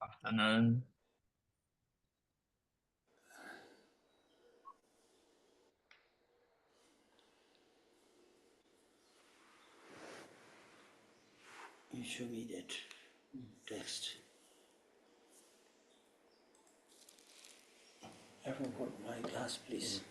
Afternoon. You show me that text. Everyone hold my glass, please.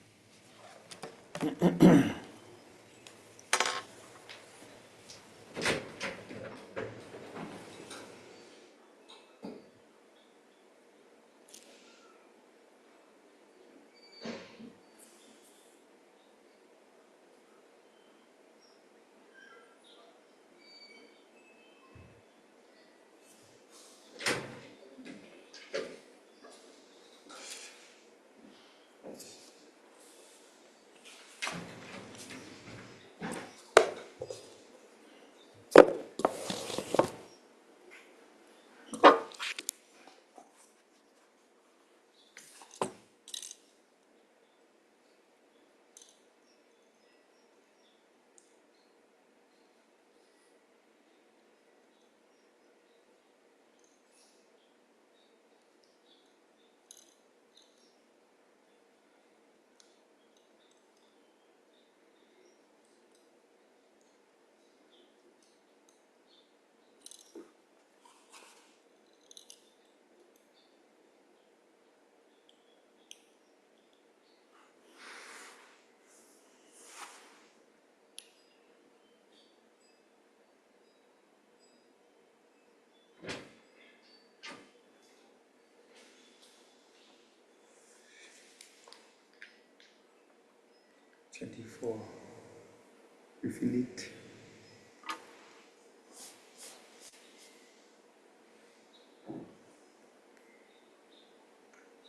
You feel it?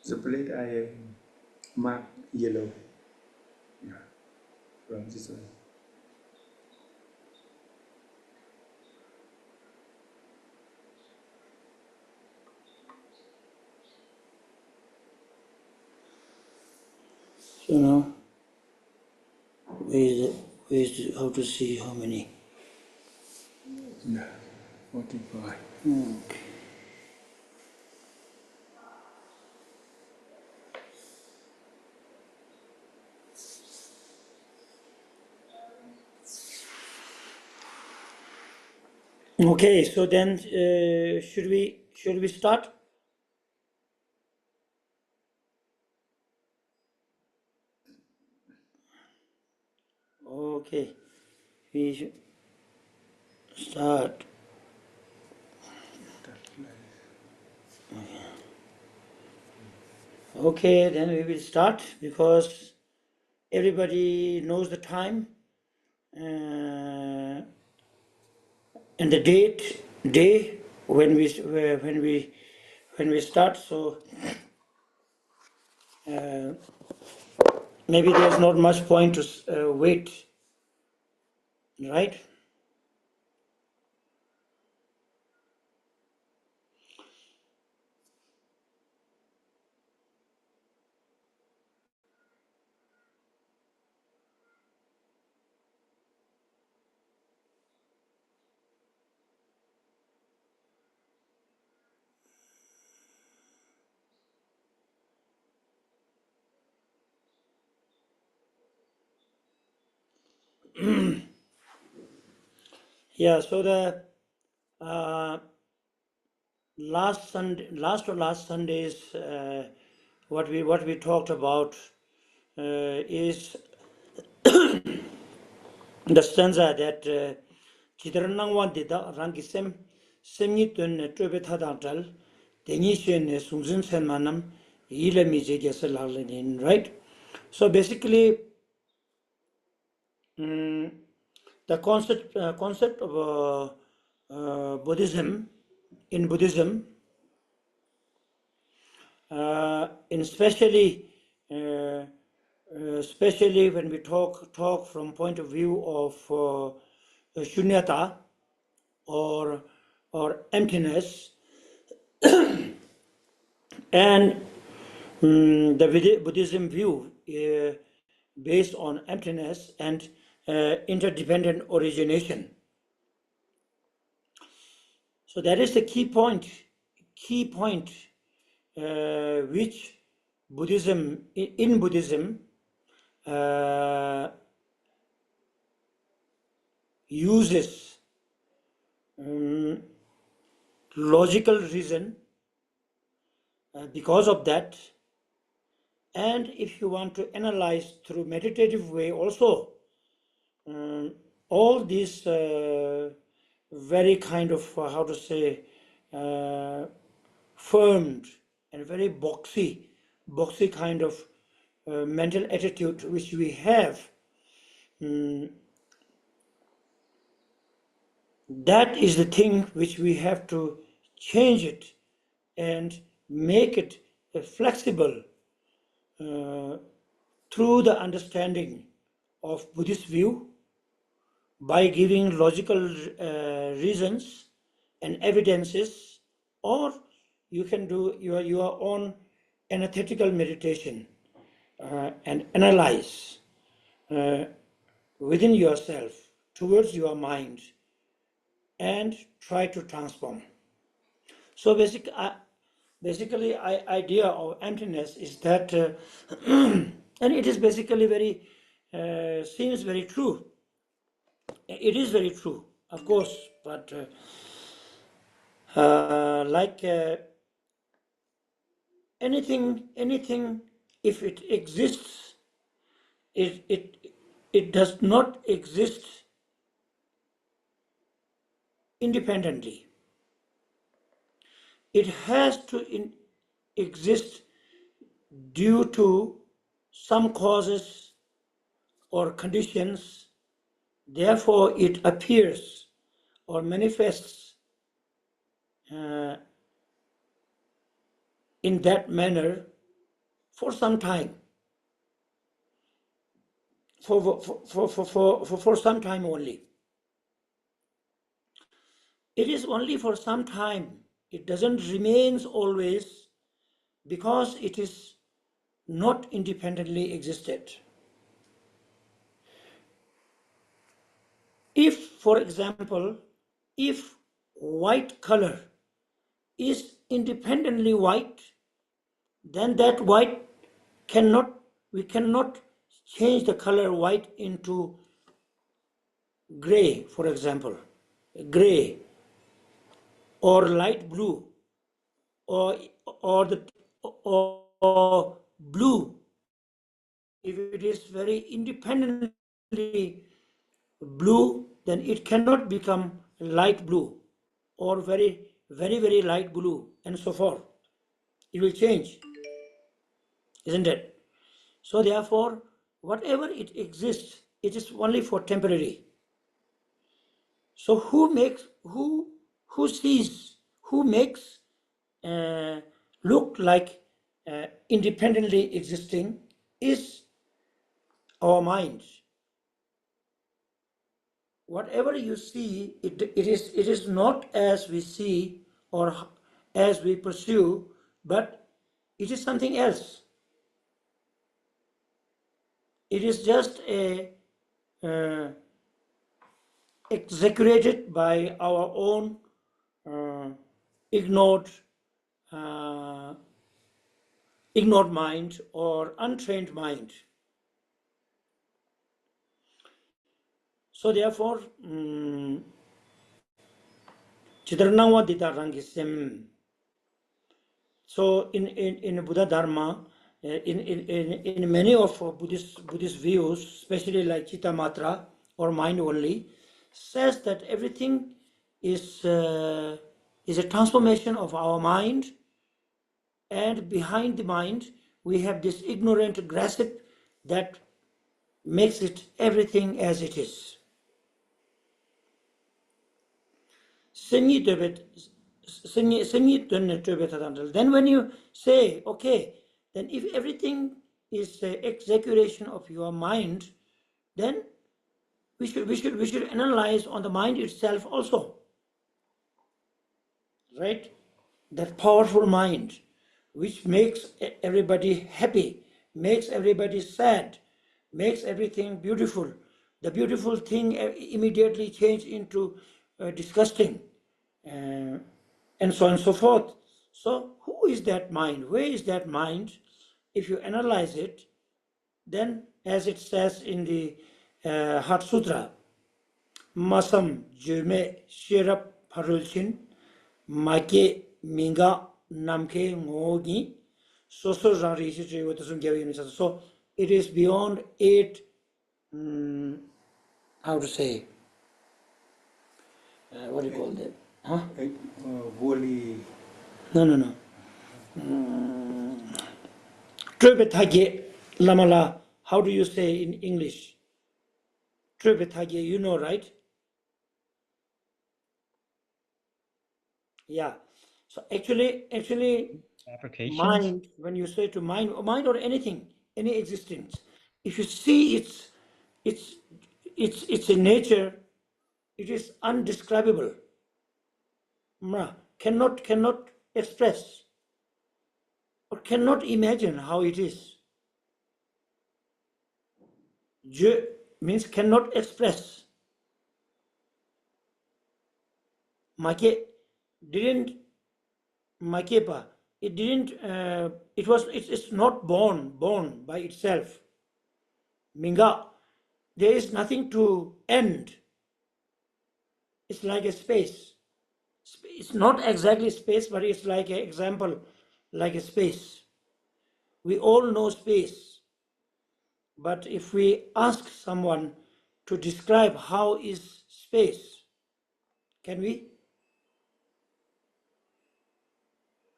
The plate I mark yellow. Yeah, from this one. So now, how to see how many? Yeah, 45. Okay. Okay, so then should we start? Okay, we should start. Okay, then we will start because everybody knows the time and the day when we start. So maybe there's not much point to wait, right? Yeah. So the last Sunday's what we talked about is the stanza that Chidaranangwan dida rangi semni tun trebe thadantral denishen sungzin sen manam yile mije gesel right. So basically the concept of Buddhism in Buddhism, in especially when we talk from point of view of shunyata or emptiness, and the Buddhism view based on emptiness and interdependent origination. So that is the key point which in Buddhism uses logical reason because of that. And if you want to analyze through meditative way also, all these very kind of, how to say, firmed and very boxy kind of mental attitude which we have, that is the thing which we have to change it and make it flexible through the understanding of Buddhist view by giving logical reasons and evidences, or you can do your own analytical meditation and analyze within yourself towards your mind and try to transform. So basically, idea of emptiness is that, and it is basically very, seems very true. It is very true, of course, but like anything, if it exists, it does not exist independently. It has to exist due to some causes or conditions. Therefore, it appears or manifests in that manner for some time, for some time only. It is only for some time. It doesn't remain always, because it is not independently existed. If, for example, if white color is independently white, then that white we cannot change the color white into gray, for example, gray or light blue, or blue. If it is very independently blue, then it cannot become light blue or very light blue and so forth. It will change, isn't it? So therefore, whatever it exists, it is only for temporary. So who makes look like independently existing is our mind. Whatever you see, it is not as we see or as we pursue, but it is something else. It is just exaggerated by our own ignored mind or untrained mind. So therefore, Chidranangwa Dita Rangisem. So in Buddha Dharma, in many of Buddhist views, especially like Chitta Matra or mind only, says that everything is a transformation of our mind, and behind the mind we have this ignorant grasp that makes it everything as it is. Then when you say, okay, then if everything is the exaggeration of your mind, then we should analyze on the mind itself also, right? That powerful mind which makes everybody happy, makes everybody sad, makes everything beautiful. The beautiful thing immediately change into disgusting. and so on and so forth. So who is that mind? Where is that mind? If you analyze it, then as it says in the Heart Sutra, Masam Jume Shirap Parulchin Make Minga Namke Ngogi Soso Rari So it is beyond 8, how to say, what do you call that? Huh? Woli. No. Trebethage Lamala, how do you say in English? Trebethage, you know, right? Yeah. So actually, Applications? mind, when you say to mind or anything, any existence, if you see its in nature, it is undescribable. Cannot express or cannot imagine how it is. Je means cannot express. Make didn't Makepa. It didn't. It's not born by itself. Minga. There is nothing to end. It's like a space. It's not exactly space, but it's like an example, like a space. We all know space, but if we ask someone to describe how is space, can we?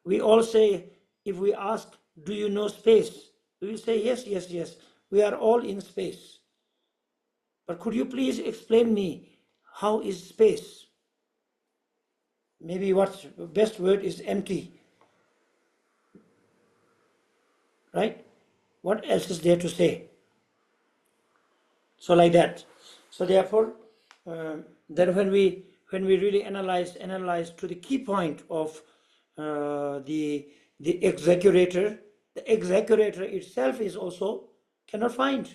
We all say, if we ask, do you know space? We will say, yes. We are all in space. But could you please explain me how is space? Maybe what's best word is empty. Right? What else is there to say? So like that. So therefore, then when we really analyze to the key point of the execurator, the execurator itself is also cannot find.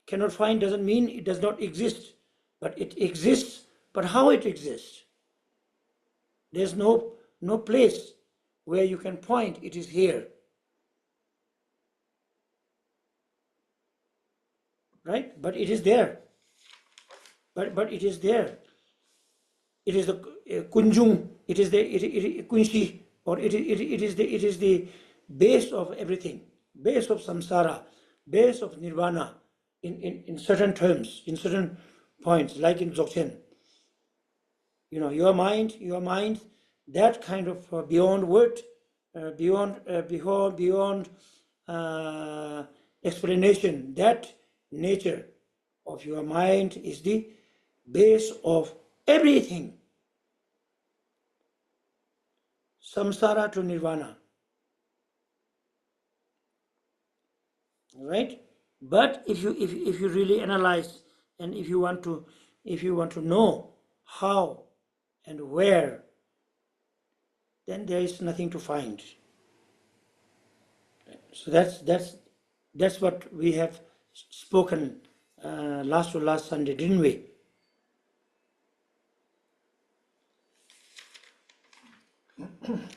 Cannot find doesn't mean it does not exist, but it exists. But how it exists? There's no place where you can point. It is here. Right? But it is there. But it is there. It is the kunjung. It is the kunshi, or it is the base of everything, base of samsara, base of nirvana. In certain terms, in certain points, like in Dzogchen. Your mind, that kind of beyond word, beyond explanation, that nature of your mind is the base of everything. Samsara to nirvana. Right? But if you really analyze, and if you want to know how and where, then there is nothing to find. So that's what we have spoken last Sunday, didn't we?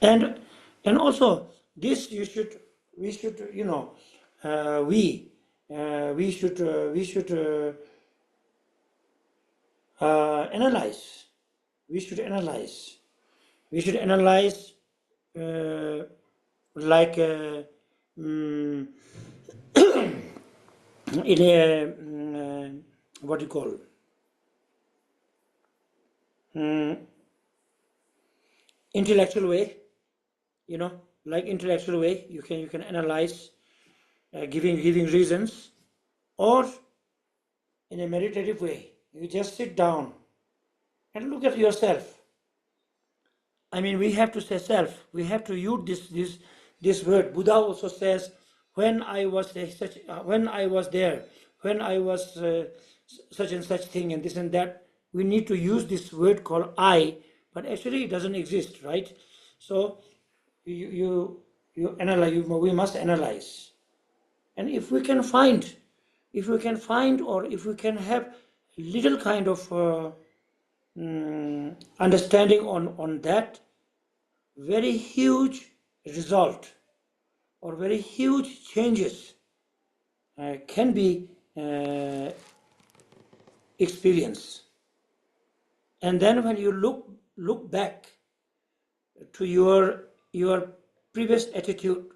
And also this we should analyze. We should analyze like in a what do you call intellectual way, like intellectual way. You can analyze, giving reasons, or in a meditative way. You just sit down and look at yourself. I mean, we have to say self. We have to use this word. Buddha also says, when I was there, when I was such and such thing, and this and that. We need to use this word called I, but actually it doesn't exist, right? So you analyze. We must analyze, and if we can find, or if we can have little kind of understanding on that, very huge result or very huge changes can be experienced. And then when you look back to your previous attitude,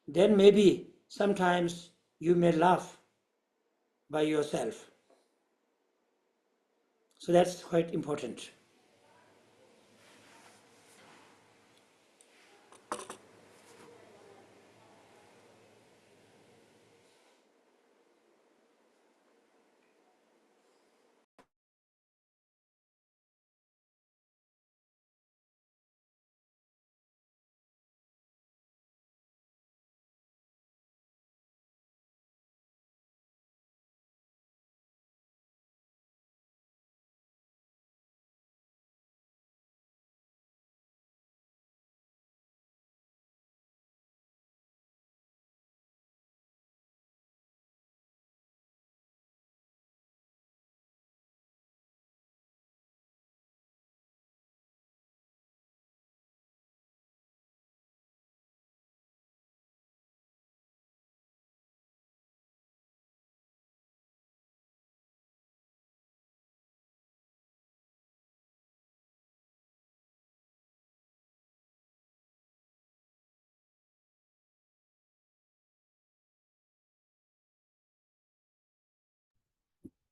then maybe sometimes you may laugh by yourself. So that's quite important.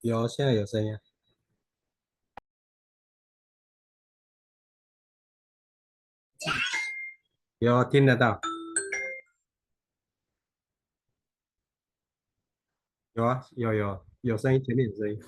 有，现在有声音啊。有，听得到。有啊，有声音，前面有声音。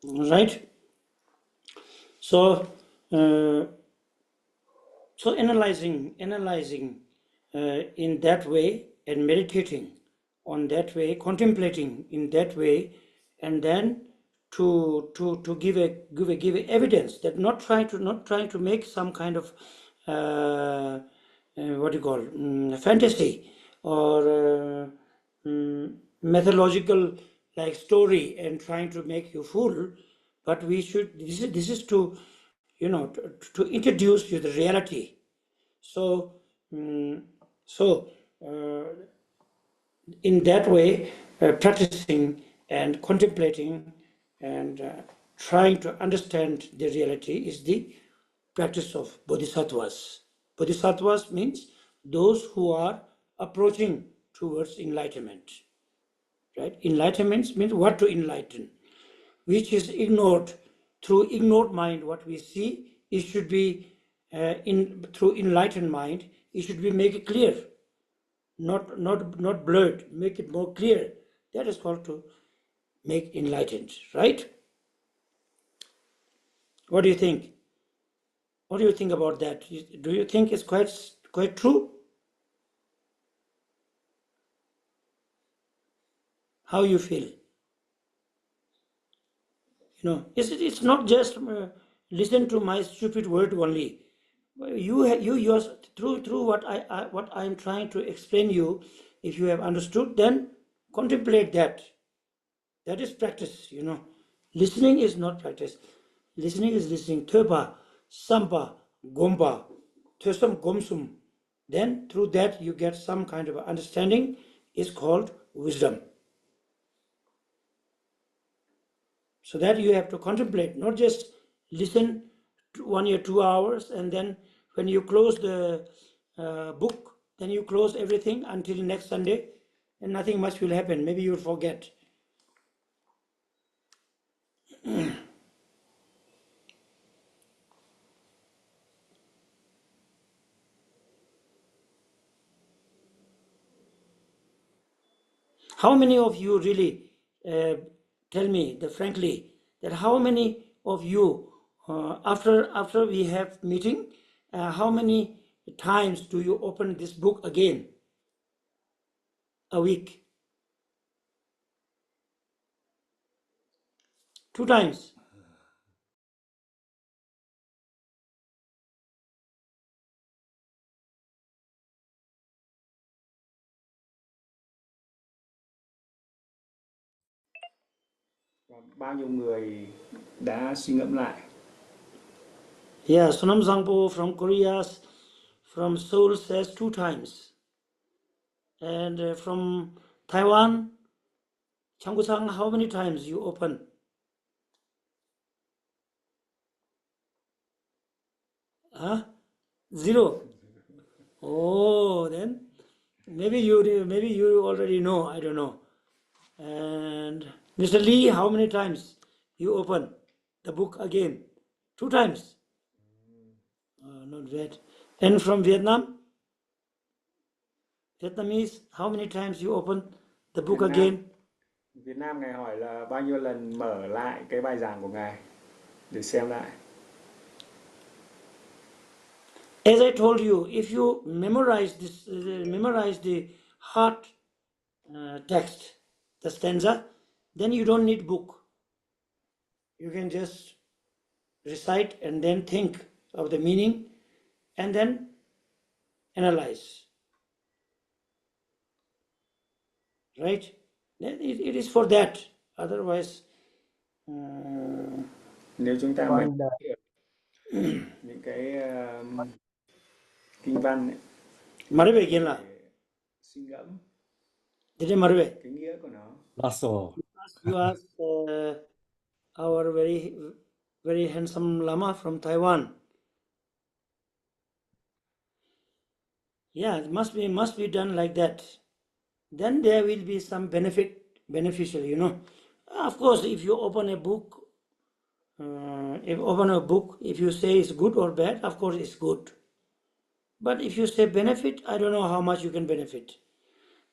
right? So, so analyzing in that way and meditating on that way, contemplating in that way, and then to give a evidence that not trying to make some kind of what do you call fantasy or methodological like story and trying to make you fool, but we should this is to to introduce you the reality. So so in that way, practicing and contemplating and trying to understand the reality is the practice of bodhisattvas. Bodhisattvas means those who are approaching towards enlightenment. Right? Enlightenment means what to enlighten, which is ignored. Through ignored mind, what we see, it should be through enlightened mind, it should be make it clear, not blurred, make it more clear. That is called to make enlightened, right? What do you think? What do you think about that? Do you think it's quite true? How you feel? It's not just listen to my stupid word only. You yours through what I'm trying to explain you. If you have understood, then contemplate that. That is practice. Listening is not practice. Listening is listening. Thopa, sampa, gompa, thosam gomsum. Then through that you get some kind of understanding. Is called wisdom. So that you have to contemplate, not just listen 1 year, 2 hours, and then when you close the book, then you close everything until next Sunday, and nothing much will happen. Maybe you'll forget. How many of you really tell me frankly that how many of you after we have meeting, how many times do you open this book again a week? 2 times. Bao nhiêu người đã suy ngẫm lại? Yeah, Sonam Zangpo from Korea, from Seoul says 2 times. And from Taiwan, Changgusang, how many times you open? Huh? 0. Oh, then maybe you already know. I don't know. And Mr. Lee, how many times you open the book again? 2 times. Not bad. And from Vietnamese, how many times you open the book again? Việt Nam Ngài hỏi là bao nhiêu lần mở lại cái bài giảng của Ngài để xem lại. As I told you, if you memorize this, memorize the heart text, the stanza, then you don't need book. You can just recite and then think of the meaning and then analyze. Right? It is for that. Otherwise, nếu chúng ta mình những cái kinh văn ấy, Marve Gela. suy ngẫm Did Marve? cái nghĩa của nó. That's all. You ask our very handsome Lama from Taiwan. Yeah, it must be done like that. Then there will be some beneficial. Of course, if you open a book, if you say it's good or bad, of course it's good. But if you say benefit, I don't know how much you can benefit.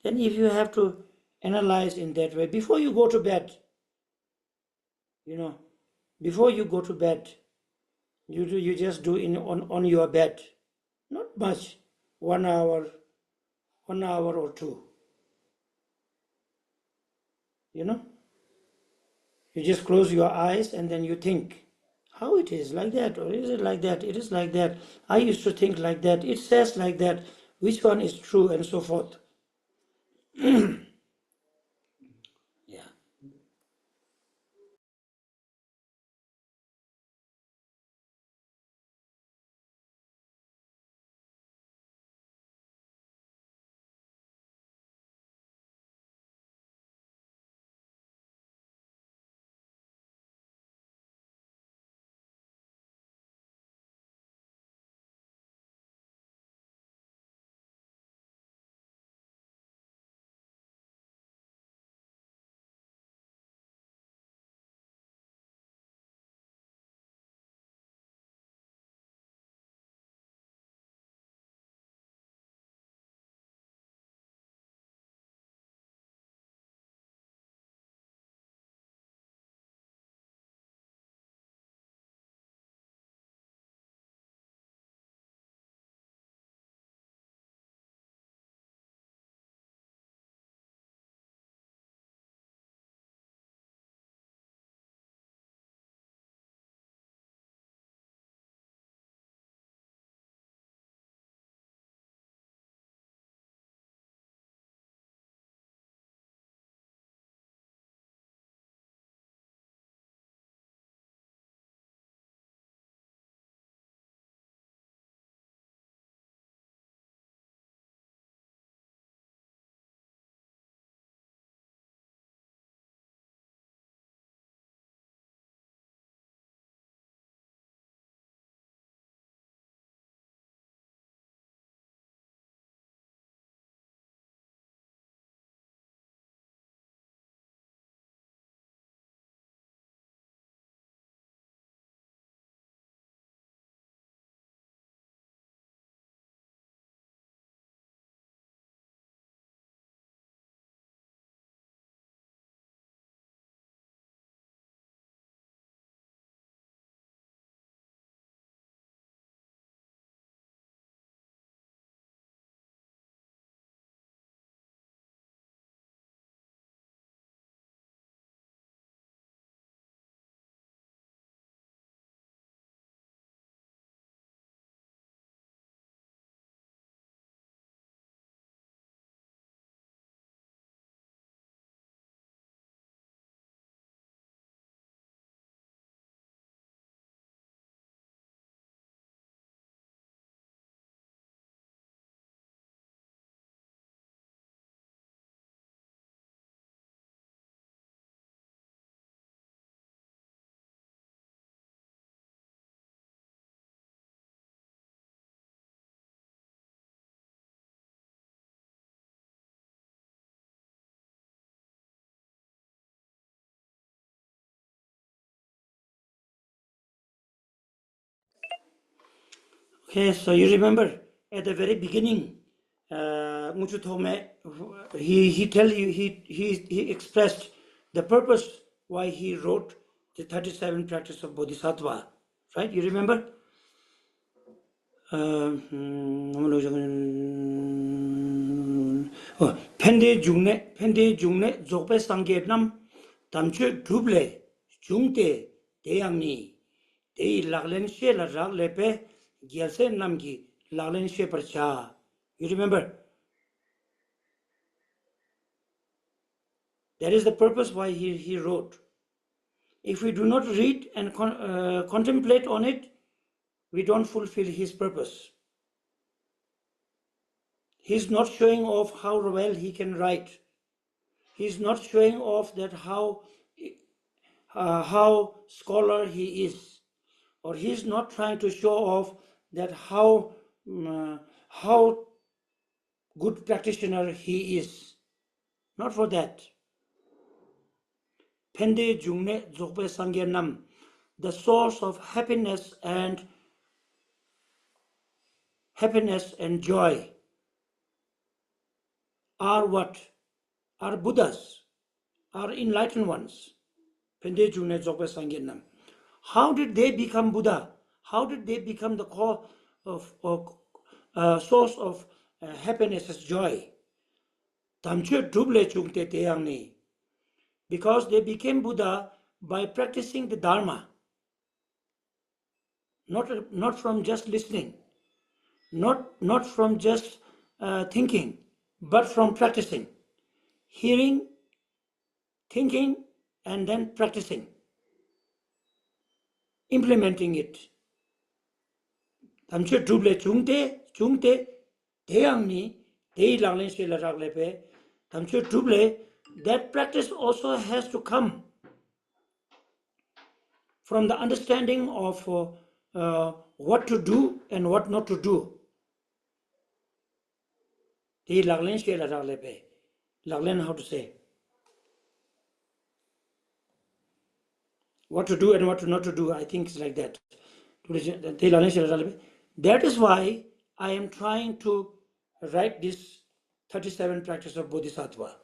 Then if you have to analyze in that way, before you go to bed, before you go to bed, you just do on your bed, not much, 1 hour, 1 hour or two. You know, you just close your eyes and then you think how it is like that, or is it like that? It is like that. I used to think like that. It says like that. Which one is true, and so forth. Yeah. Okay, so you remember at the very beginning, Muchu Thome, he expressed the purpose why he wrote the 37 practice of Bodhisattva, right? You remember? Pende jungne zogpe sangye nam tamche dhuble jungte deyangni dey laglen she la rag lepe gyalse namgi laglen she parcha. You remember? That is the purpose why he wrote. If we do not read and contemplate on it, we don't fulfill his purpose. He's not showing off how well he can write. He's not showing off that how scholar he is, or he's not trying to show off that how good practitioner he is. Not for that. Pende jungne zogpe sangye nam, the source of happiness and joy are what? Are Buddhas, are enlightened ones. Pende jungne zogpe sangye nam. How did they become Buddha? How did they become the core of source of happiness as joy? Because they became Buddha by practicing the Dharma, not from just listening, not from just thinking, but from practicing, hearing, thinking, and then practicing, implementing it. Tamche duble chungte deyangni dey langlen shela raglepe. Tamche duble, that practice also has to come from the understanding of what to do and what not to do. Dey langlen shela raglepe. Langlen, how to say? What to do and what not to do, I think it's like that. That is why I am trying to write this 37 practice of Bodhisattva.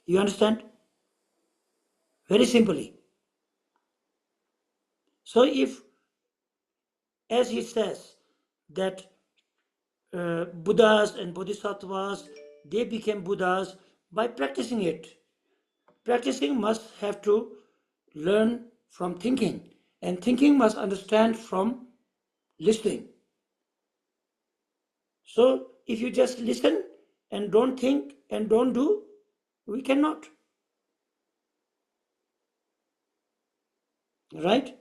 You understand? Very simply. So if, as he says, that Buddhas and Bodhisattvas, they became Buddhas by practicing it. Practicing must have to learn from thinking, and thinking must understand from listening. So if you just listen and don't think and don't do, we cannot. Right?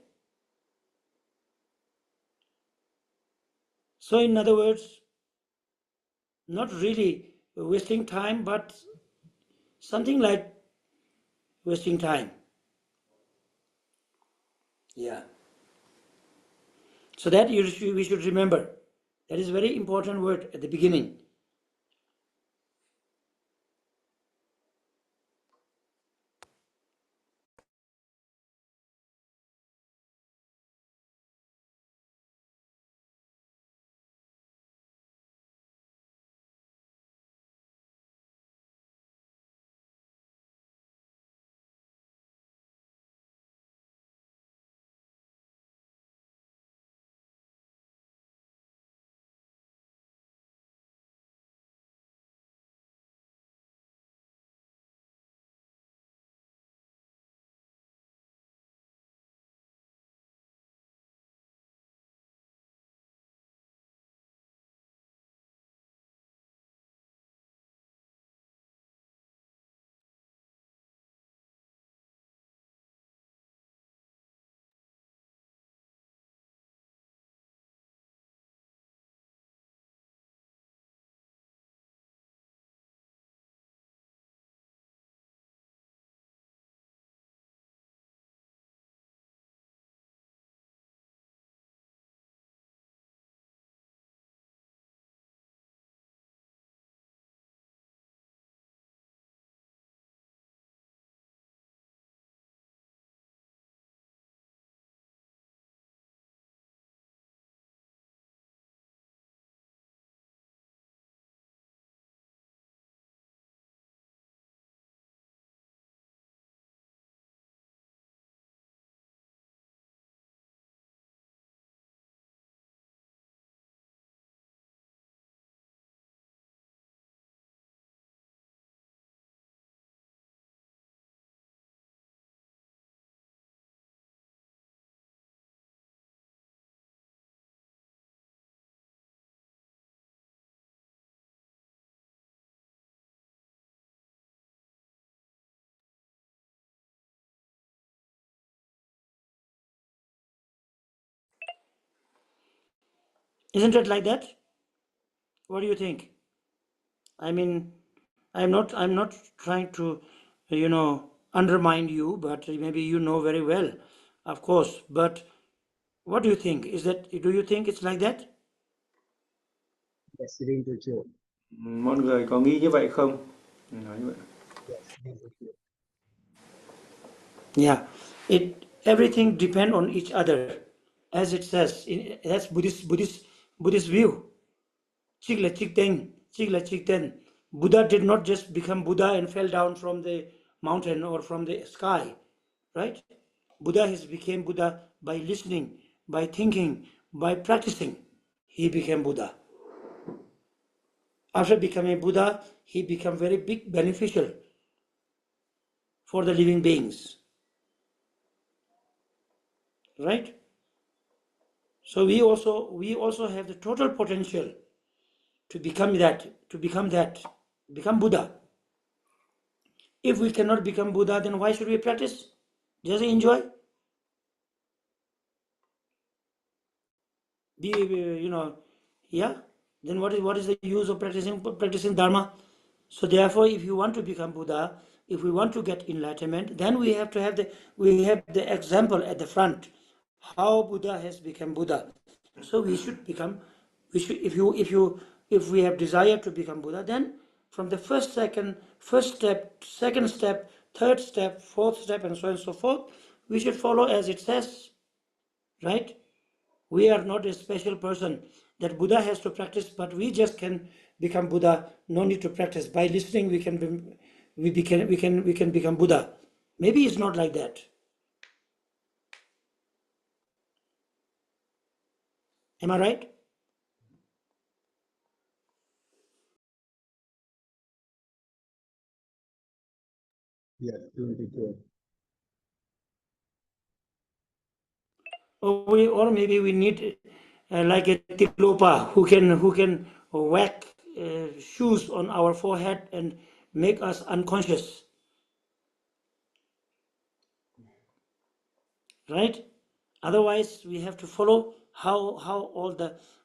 So in other words, not really wasting time, but something like wasting time. Yeah. So that we should remember. That is a very important word at the beginning. Isn't it like that? What do you think? I mean, I'm not trying to, undermine you, but maybe you know very well, of course. But what do you think? Do you think it's like that? Yes, Rinpoche. Mọi người có nghĩ như vậy không? Nói như vậy. Yes, Rinpoche. Yeah, everything depend on each other, as it says. That's Buddhist view. Chigla chikten. Buddha did not just become Buddha and fell down from the mountain or from the sky, right? Buddha has become Buddha by listening, by thinking, by practicing. He became Buddha. After becoming Buddha, he became very big beneficial for the living beings. Right? So we also have the total potential to become Buddha. If we cannot become Buddha, then why should we practice? Just enjoy. Yeah. Then what is the use of practicing Dharma? So therefore, if you want to become Buddha, if we want to get enlightenment, then we have the example at the front, how Buddha has become Buddha. So if we have desire to become Buddha, then from the first step, second step, third step, fourth step, and so on and so forth, we should follow as it says, right? We are not a special person that Buddha has to practice, but we just can become Buddha. No need to practice. By listening, we can become Buddha. Maybe it's not like that. Am I right? Yes, really good. Or maybe we need like a tilopa who can whack shoes on our forehead and make us unconscious, right? Otherwise, we have to follow how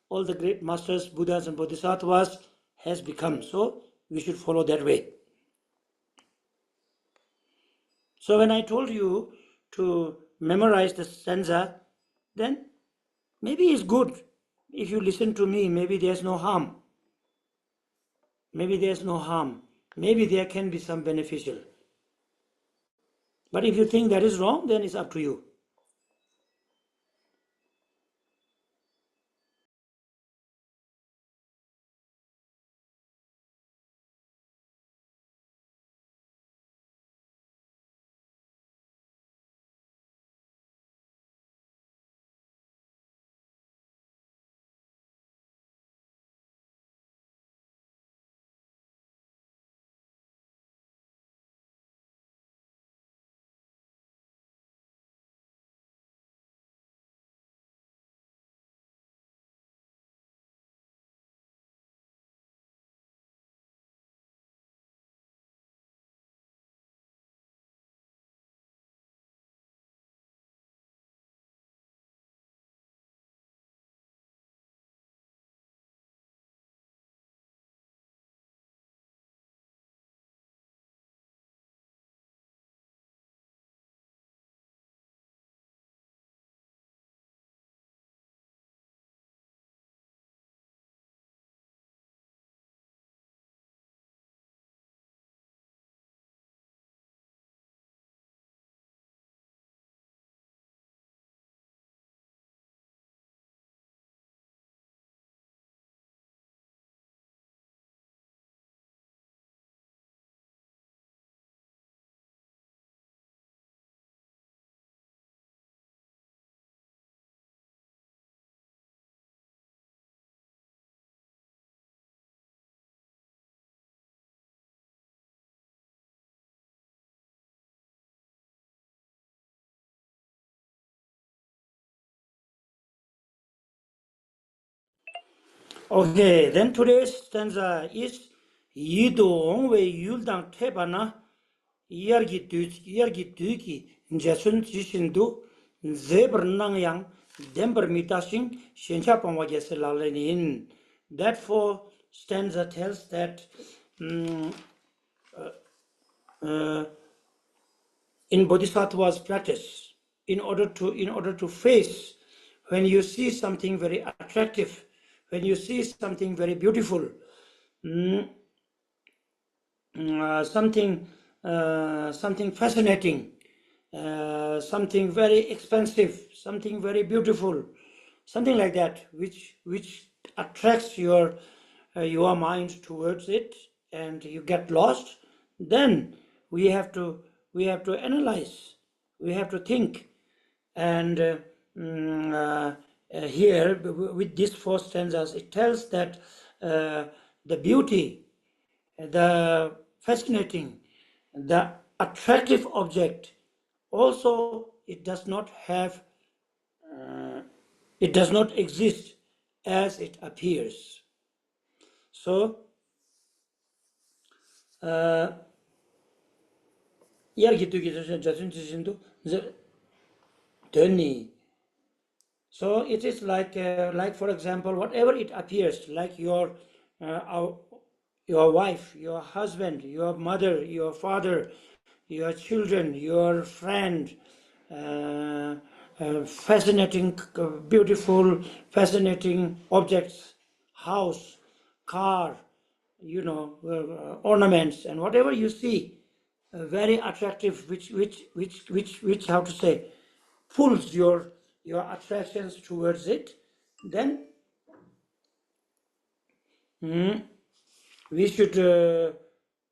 all the great masters, Buddhas and Bodhisattvas has become. So we should follow that way. So when I told you to memorize the stanza, then maybe it's good. If you listen to me, maybe there's no harm. Maybe there's no harm. Maybe there can be some beneficial. But if you think that is wrong, then it's up to you. Okay, then today's stanza is Yidong we yuldang tebana yargi duki jasun jishindu zebr nang yang dember mitasing shencha pangwa lalinin. That four stanza tells that in Bodhisattva's practice, in order to face, when you see something very attractive, when you see something very beautiful, something fascinating, something very expensive, something very beautiful, something like that, which attracts your mind towards it, and you get lost. Then we have to analyze. We have to think And here, with these 4 stanzas, it tells that the beauty, the fascinating, the attractive object, also it does not have, it does not exist as it appears. So, so it is like for example, whatever it appears, like your wife, your husband, your mother, your father, your children, your friend, fascinating, beautiful, fascinating objects, house, car, ornaments, and whatever you see, very attractive, which how to say, pulls your attractions towards it, then we should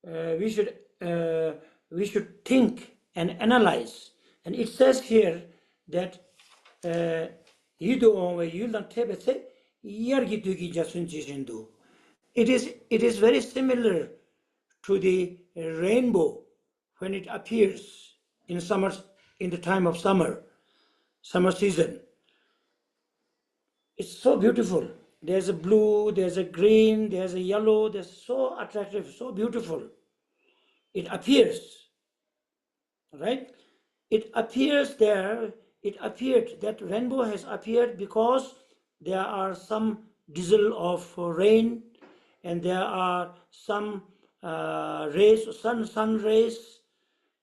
we should we should think and analyze. And it says here that it is very similar to the rainbow when it appears in summer, in the time of summer season. It's so beautiful. There's a blue, there's a green, there's a yellow, there's so attractive, so beautiful. It appears, right? It appears there, it appeared, that rainbow has appeared because there are some drizzle of rain, and there are some rays, sun rays,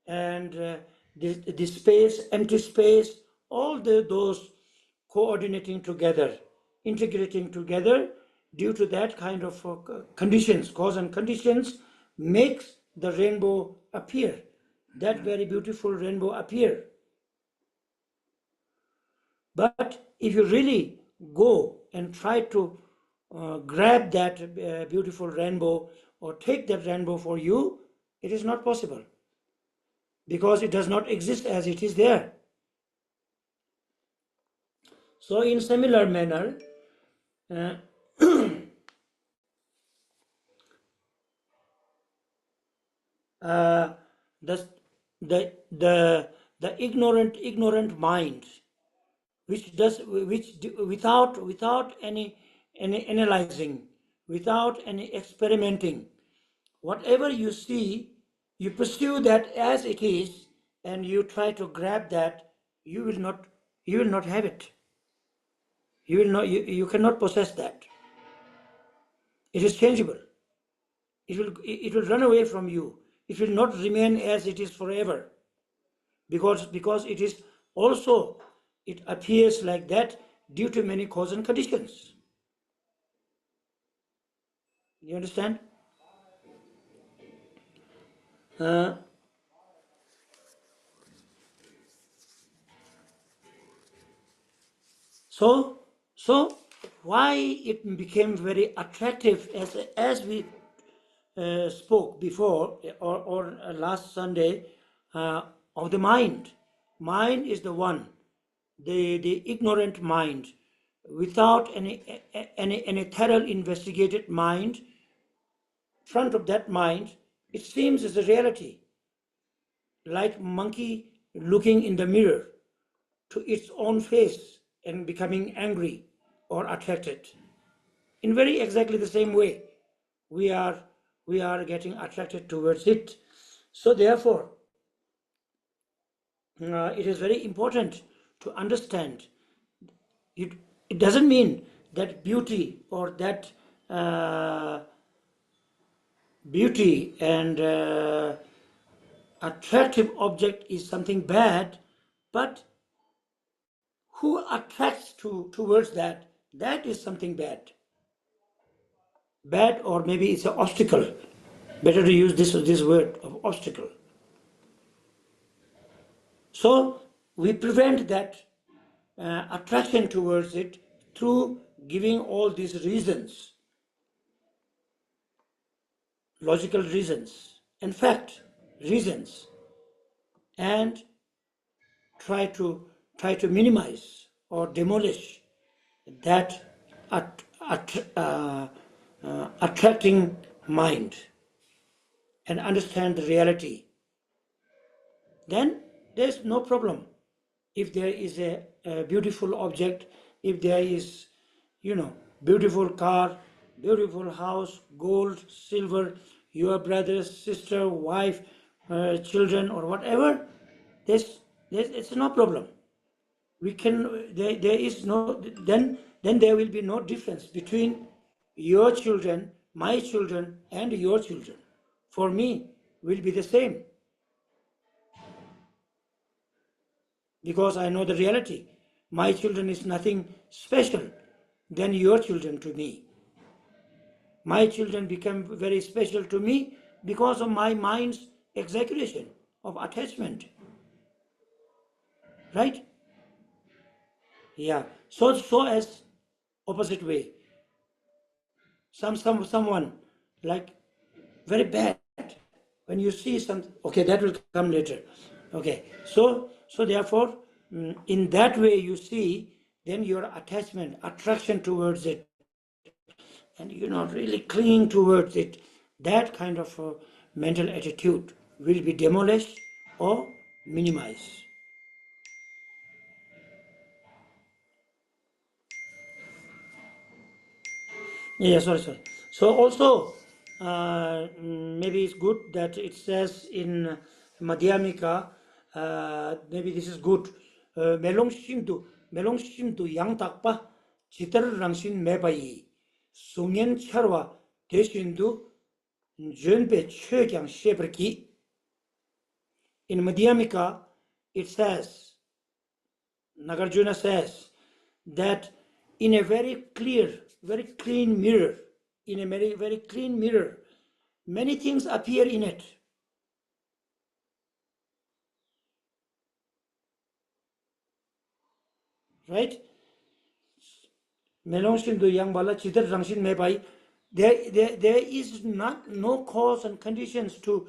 and the space, empty space, all those coordinating together, integrating together, due to that kind of conditions, cause and conditions, makes the rainbow appear, that very beautiful rainbow appear. But if you really go and try to grab that beautiful rainbow, or take that rainbow for you, it is not possible, because it does not exist as it is there. So in similar manner, the ignorant mind, without any analyzing, without any experimenting, whatever you see, you pursue that as it is, and you try to grab that, you will not have it. You cannot possess that. It is changeable. It will run away from you. It will not remain as it is forever, because it is also, it appears like that due to many causes and conditions. You understand? So why it became very attractive, as we spoke before, or last Sunday, of the mind. Mind is the one, the ignorant mind, without any thorough investigated mind. Front of that mind, it seems as a reality, like monkey looking in the mirror to its own face and becoming angry or attracted. In very exactly the same way, we are getting attracted towards it. So therefore, it is very important to understand. It doesn't mean that beauty, or that beauty and attractive object is something bad, but who attracts towards that, that is something bad. Bad, or maybe it's an obstacle. Better to use this word of obstacle. So we prevent that attraction towards it through giving all these reasons, logical reasons, in fact, reasons, and try try to minimize or demolish that attracting mind and understand the reality, then there's no problem. If there is a beautiful object, if there is, beautiful car, beautiful house, gold, silver, your brother, sister, wife, children, or whatever, it's no problem. We can, there is no, then there will be no difference between your children, my children, and your children. For me, will be the same, because I know the reality. My children is nothing special than your children to me. My children become very special to me because of my mind's exaggeration of attachment. Right? Yeah. So as opposite way. Someone like very bad. When you see some, okay, that will come later. Okay. So therefore, in that way you see, then your attachment, attraction towards it, and you're not really clinging towards it, that kind of mental attitude will be demolished or minimized. Yeah, sorry. So also, maybe it's good that it says in Madhyamika, maybe this is good. Melong shimdu yang takpa chitar rangshin mebayi sungen charwa deshindu junpe chökyang shebrki. In Madhyamika, it says, Nagarjuna says, that in a very clear, very clean mirror, in a very, very clean mirror, many things appear in it. Right? Melonshin yang bala chidar rangshin me bai. There is no cause and conditions to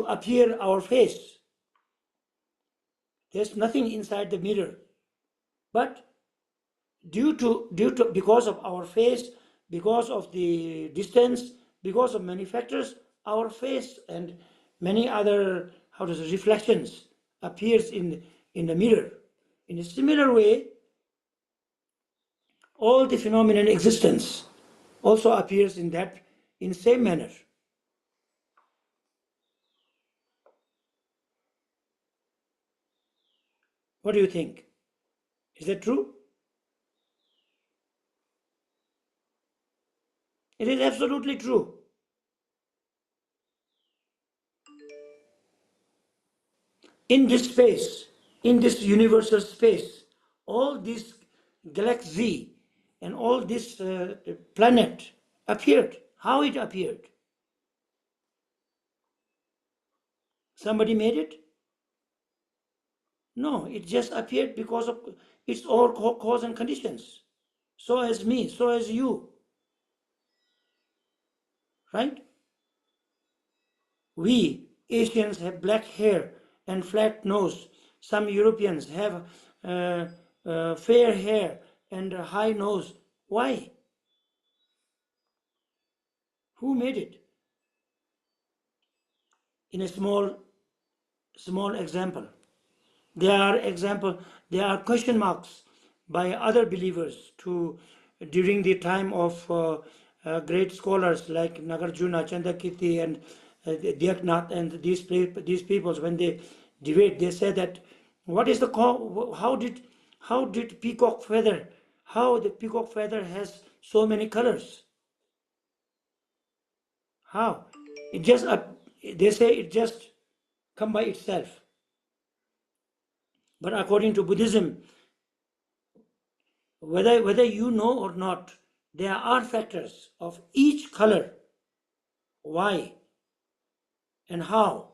appear our face. There's nothing inside the mirror. But because of our face, because of the distance, because of many factors, our face and many other reflections appears in the mirror. In a similar way, all the phenomenon existence also appears in same manner. What do you think? Is that true? It is absolutely true. In this space, in this universal space, all this galaxy and all this planet appeared. How it appeared? Somebody made it? No, it just appeared because of its own cause and conditions. So as me, so as you. Right? We Asians have black hair and flat nose. Some Europeans have fair hair and a high nose. Why? Who made it? In a small example, there are question marks by other believers during the time of great scholars like Nagarjuna, Chandakirti, and Dyaknath, and these peoples. When they debate, they say that what is how did peacock feather, how the peacock feather has so many colors? How? They say it just come by itself. But according to Buddhism, whether you know or not, there are factors of each color, why and how.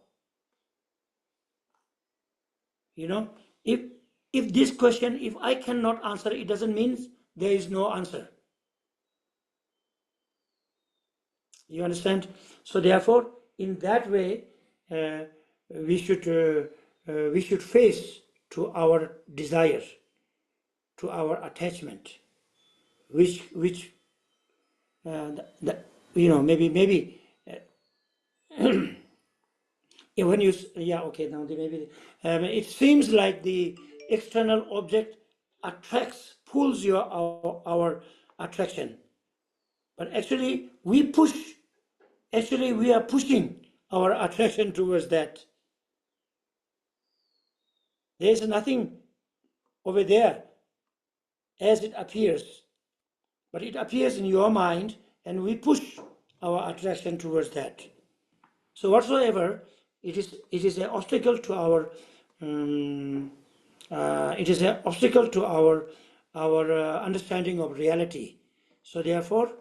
If this question, if I cannot answer, it doesn't mean there is no answer. You understand? So therefore, in that way, we should face to our desire, to our attachment, which maybe when you okay, now maybe it seems like the external object pulls our attraction, but actually we are pushing our attraction towards that. There is nothing over there as it appears, but it appears in your mind, and we push our attraction towards that. So whatsoever it is an obstacle to our understanding of reality. So therefore,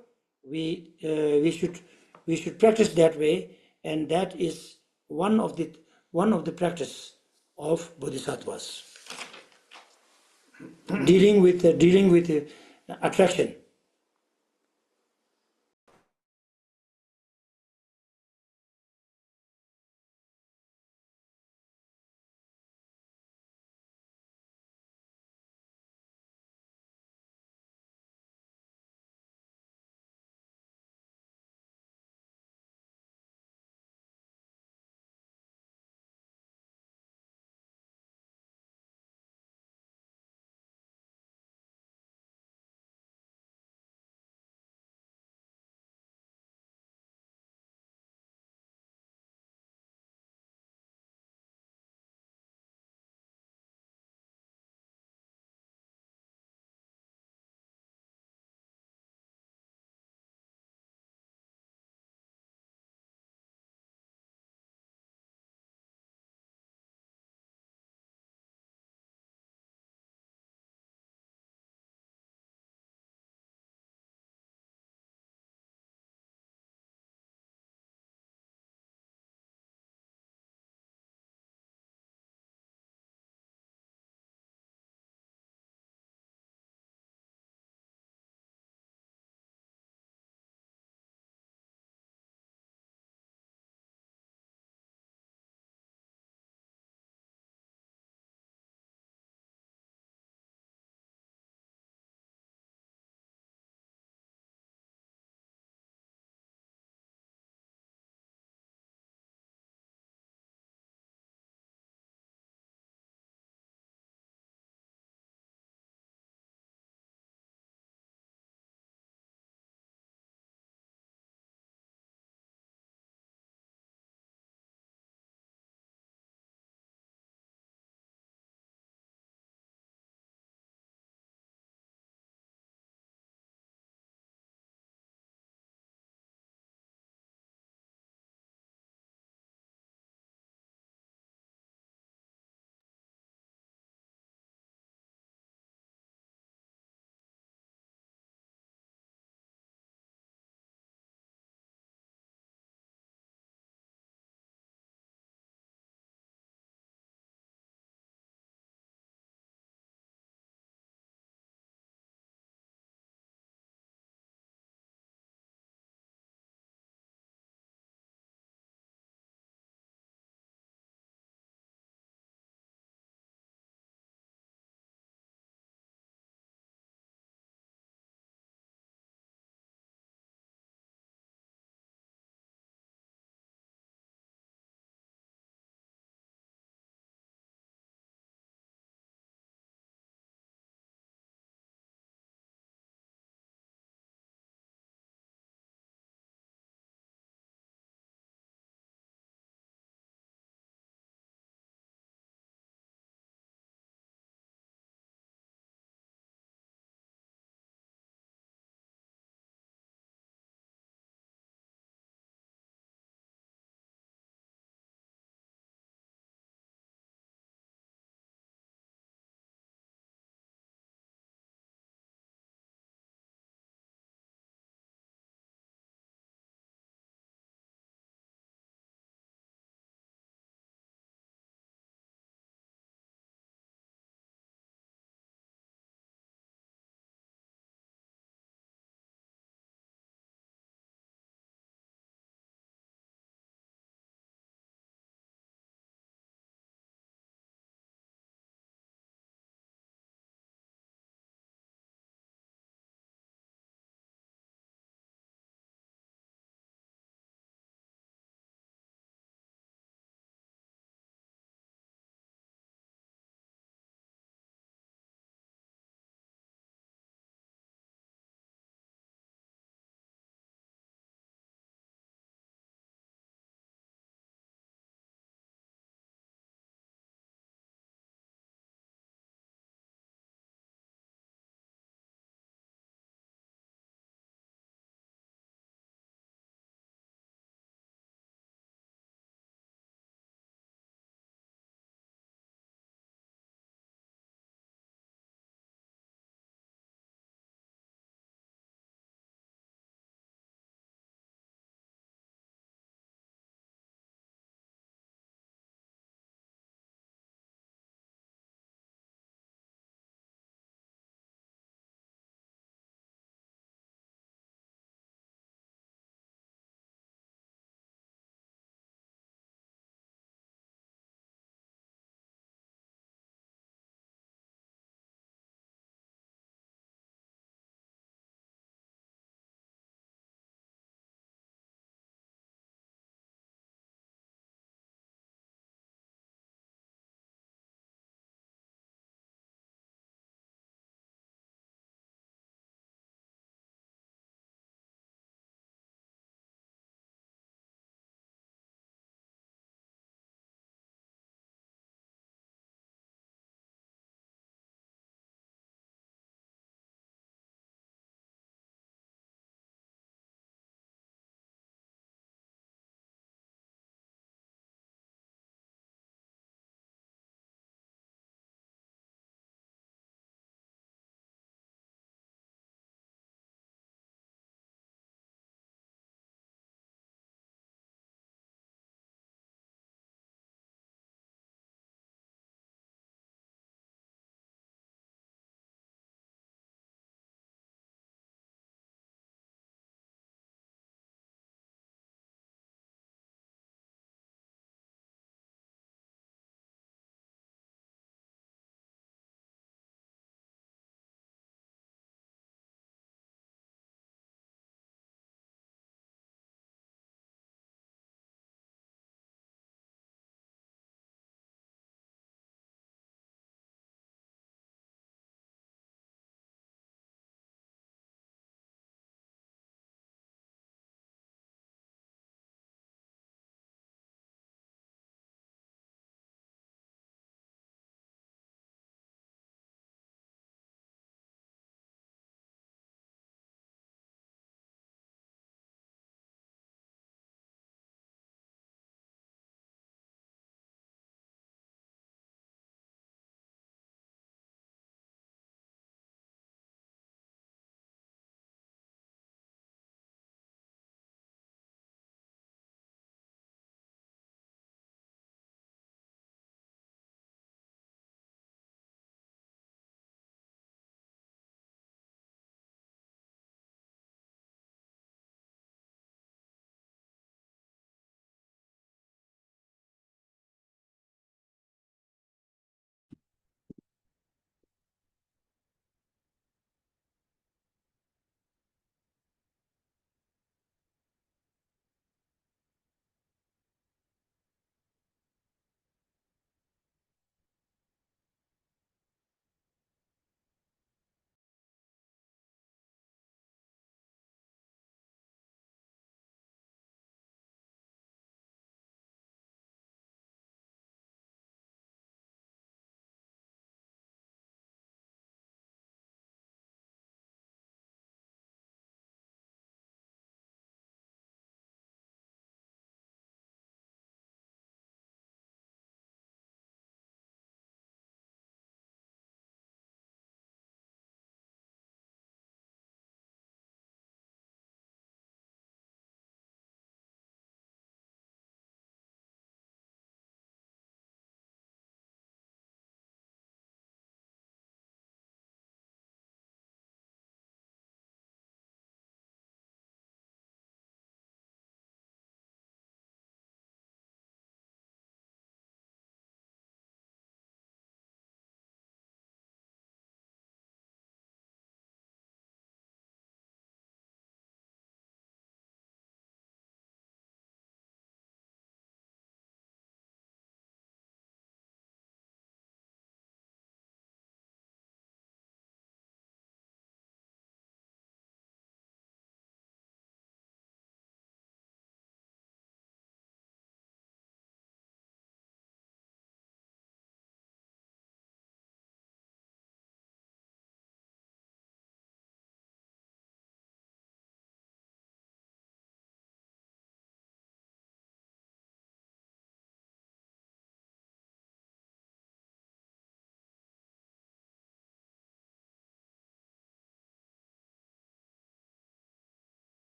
we should practice that way, and that is one of the practice of bodhisattvas, dealing with attraction.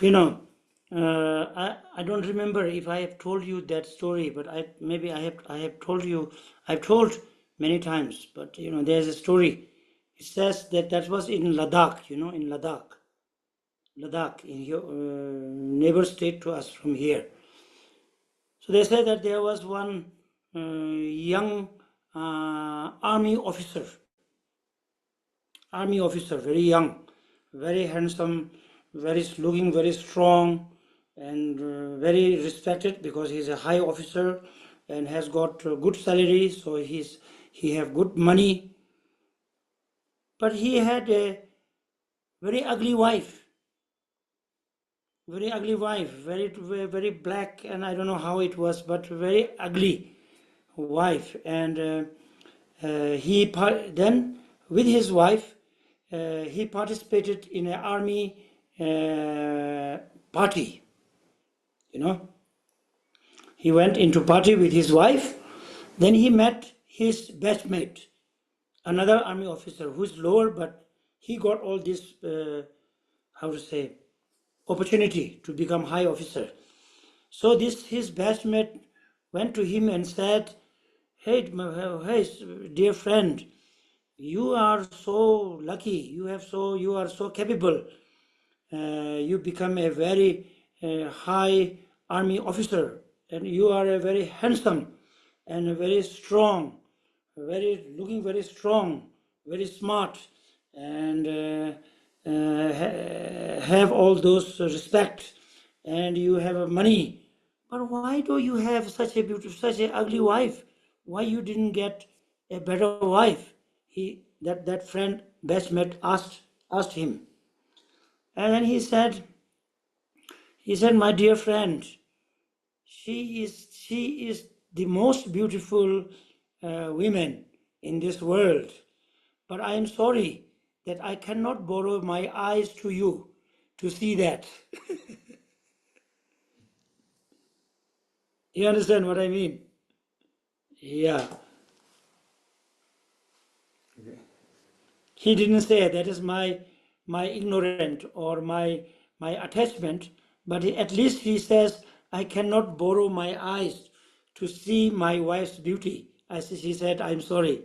You know, I don't remember if I have told you that story, but maybe I have told you. I've told many times, but you know, there's a story. It says that was in Ladakh. You know, in Ladakh, in your neighbor state to us from here. So they say that there was one young army officer, very young, very handsome, looking very strong, and very respected because he's a high officer and has got good salary. So he have good money, but he had a very ugly wife, very black, and I don't know how it was, but very ugly wife. And then with his wife he participated in an army party, you know. He went into party with his wife. Then he met his best mate, another army officer who's lower, but he got all this how to say opportunity to become high officer. So this his best mate went to him and said, hey, dear friend, you are so lucky, you are so capable, you become a very high army officer, and you are a very handsome and a very strong, looking very strong, very smart, and have all those respect, and you have money. But why do you have such a beautiful, such a ugly wife? Why you didn't get a better wife? That friend best mate asked him, and then he said, my dear friend, she is the most beautiful woman in this world, but I am sorry that I cannot borrow my eyes to you to see that. You understand what I mean? Yeah. Okay. He didn't say that is my ignorant or my attachment, but at least he says I cannot borrow my eyes to see my wife's beauty. As he said, I'm sorry.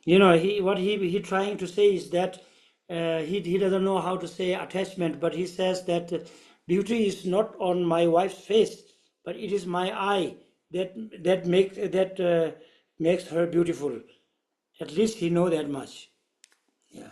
You know, he trying to say is that he doesn't know how to say attachment, but he says that beauty is not on my wife's face, but it is my eye that makes her beautiful. At least he know that much. Yeah.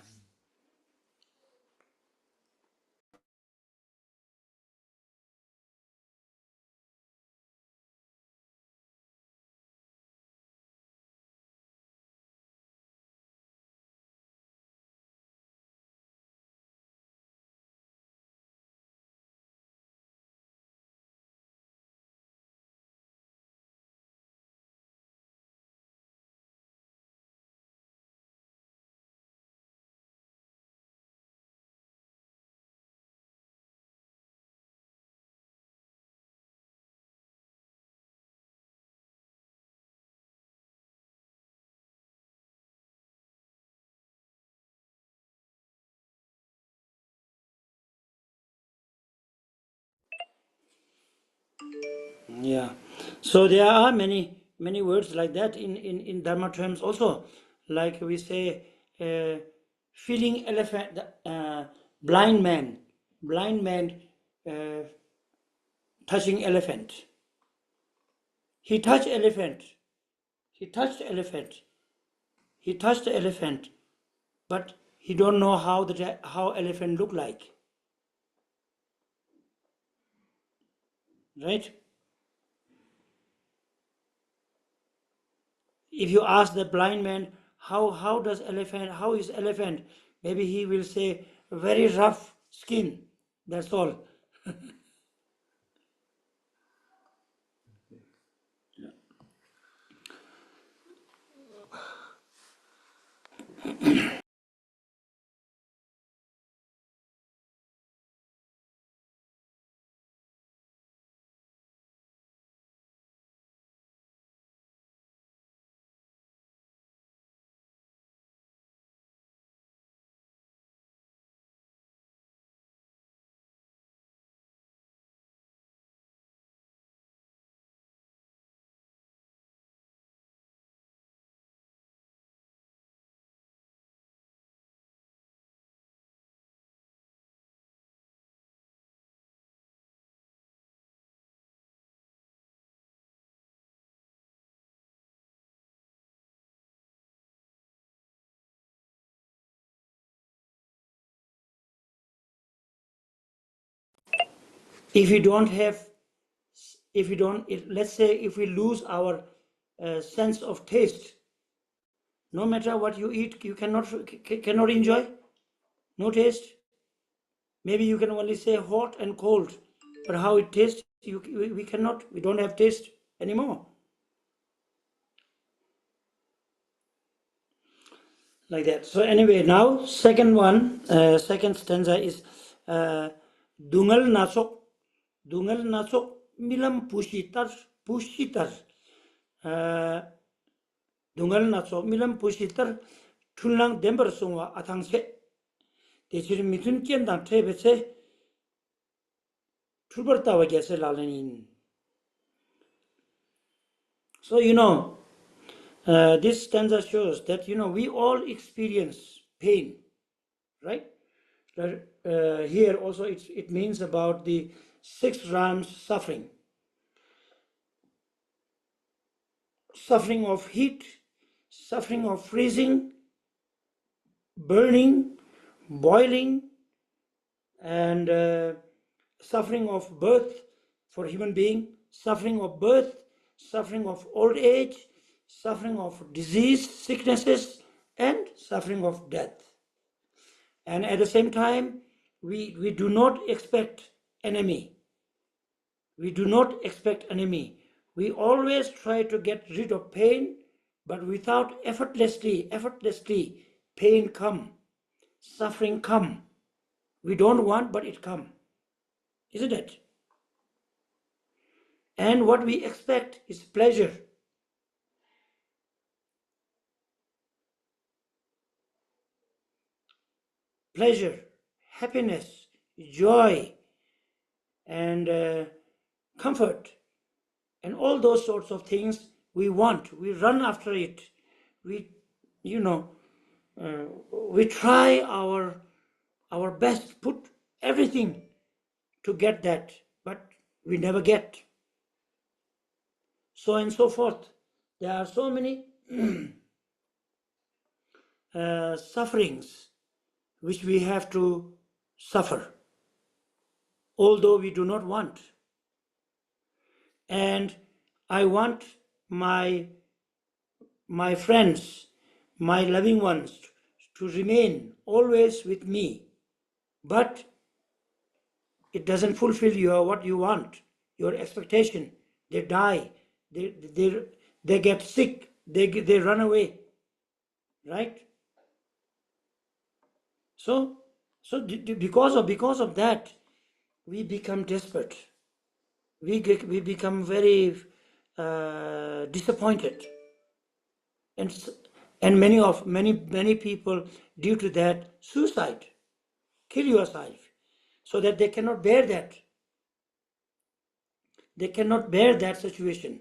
Yeah. So there are many words like that in Dharma terms also. Like we say, feeling elephant, blind man touching elephant. He touched elephant. He touched elephant. He touched the elephant, but he don't know how elephant look like. Right? If you ask the blind man how is elephant, maybe he will say very rough skin. That's all. If you don't have, let's say if we lose our sense of taste, no matter what you eat, you cannot enjoy. No taste. Maybe you can only say hot and cold, but how it tastes, we cannot. We don't have taste anymore. Like that. So anyway, now second stanza is dungal nasok milam pushitar dungal nasok milam pushitar tunlang dembar sungwa atangse 대실 mitun kendang trebetse tulbartawa gyase lalanin. So this stanza shows that we all experience pain, right? Here also it means about the 6 realms suffering of heat, suffering of freezing, burning, boiling, and suffering of birth for human being, suffering of birth, suffering of old age, suffering of disease, sicknesses, and suffering of death. And at the same time, we do not expect enemy. We do not expect enemy. We always try to get rid of pain, but without effortlessly, pain come, suffering come. We don't want, but it come. Isn't it? And what we expect is pleasure. Pleasure, happiness, joy, and comfort, and all those sorts of things we want. We run after it. We, we try our best, put everything to get that, but we never get. So and so forth. There are so many sufferings which we have to suffer, although we do not want. And I want my friends, my loving ones, to remain always with me, but it doesn't fulfill what you want, your expectation. They die, they get sick, they run away, right? So because of that, we become desperate. We become very disappointed, and many people, due to that, suicide, kill yourself, so that they cannot bear that. They cannot bear that situation.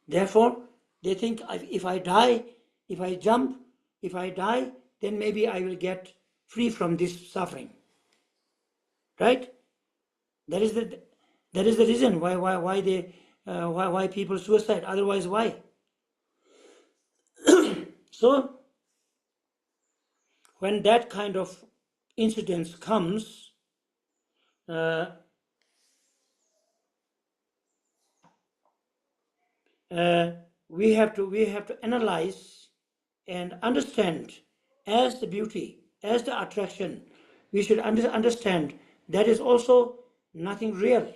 Therefore, they think if I die, if I jump, if I die, then maybe I will get free from this suffering. Right? That is the reason why people suicide. Otherwise, why? So, when that kind of incidence comes, we have to analyze and understand as the beauty, as the attraction. We should understand that is also nothing real.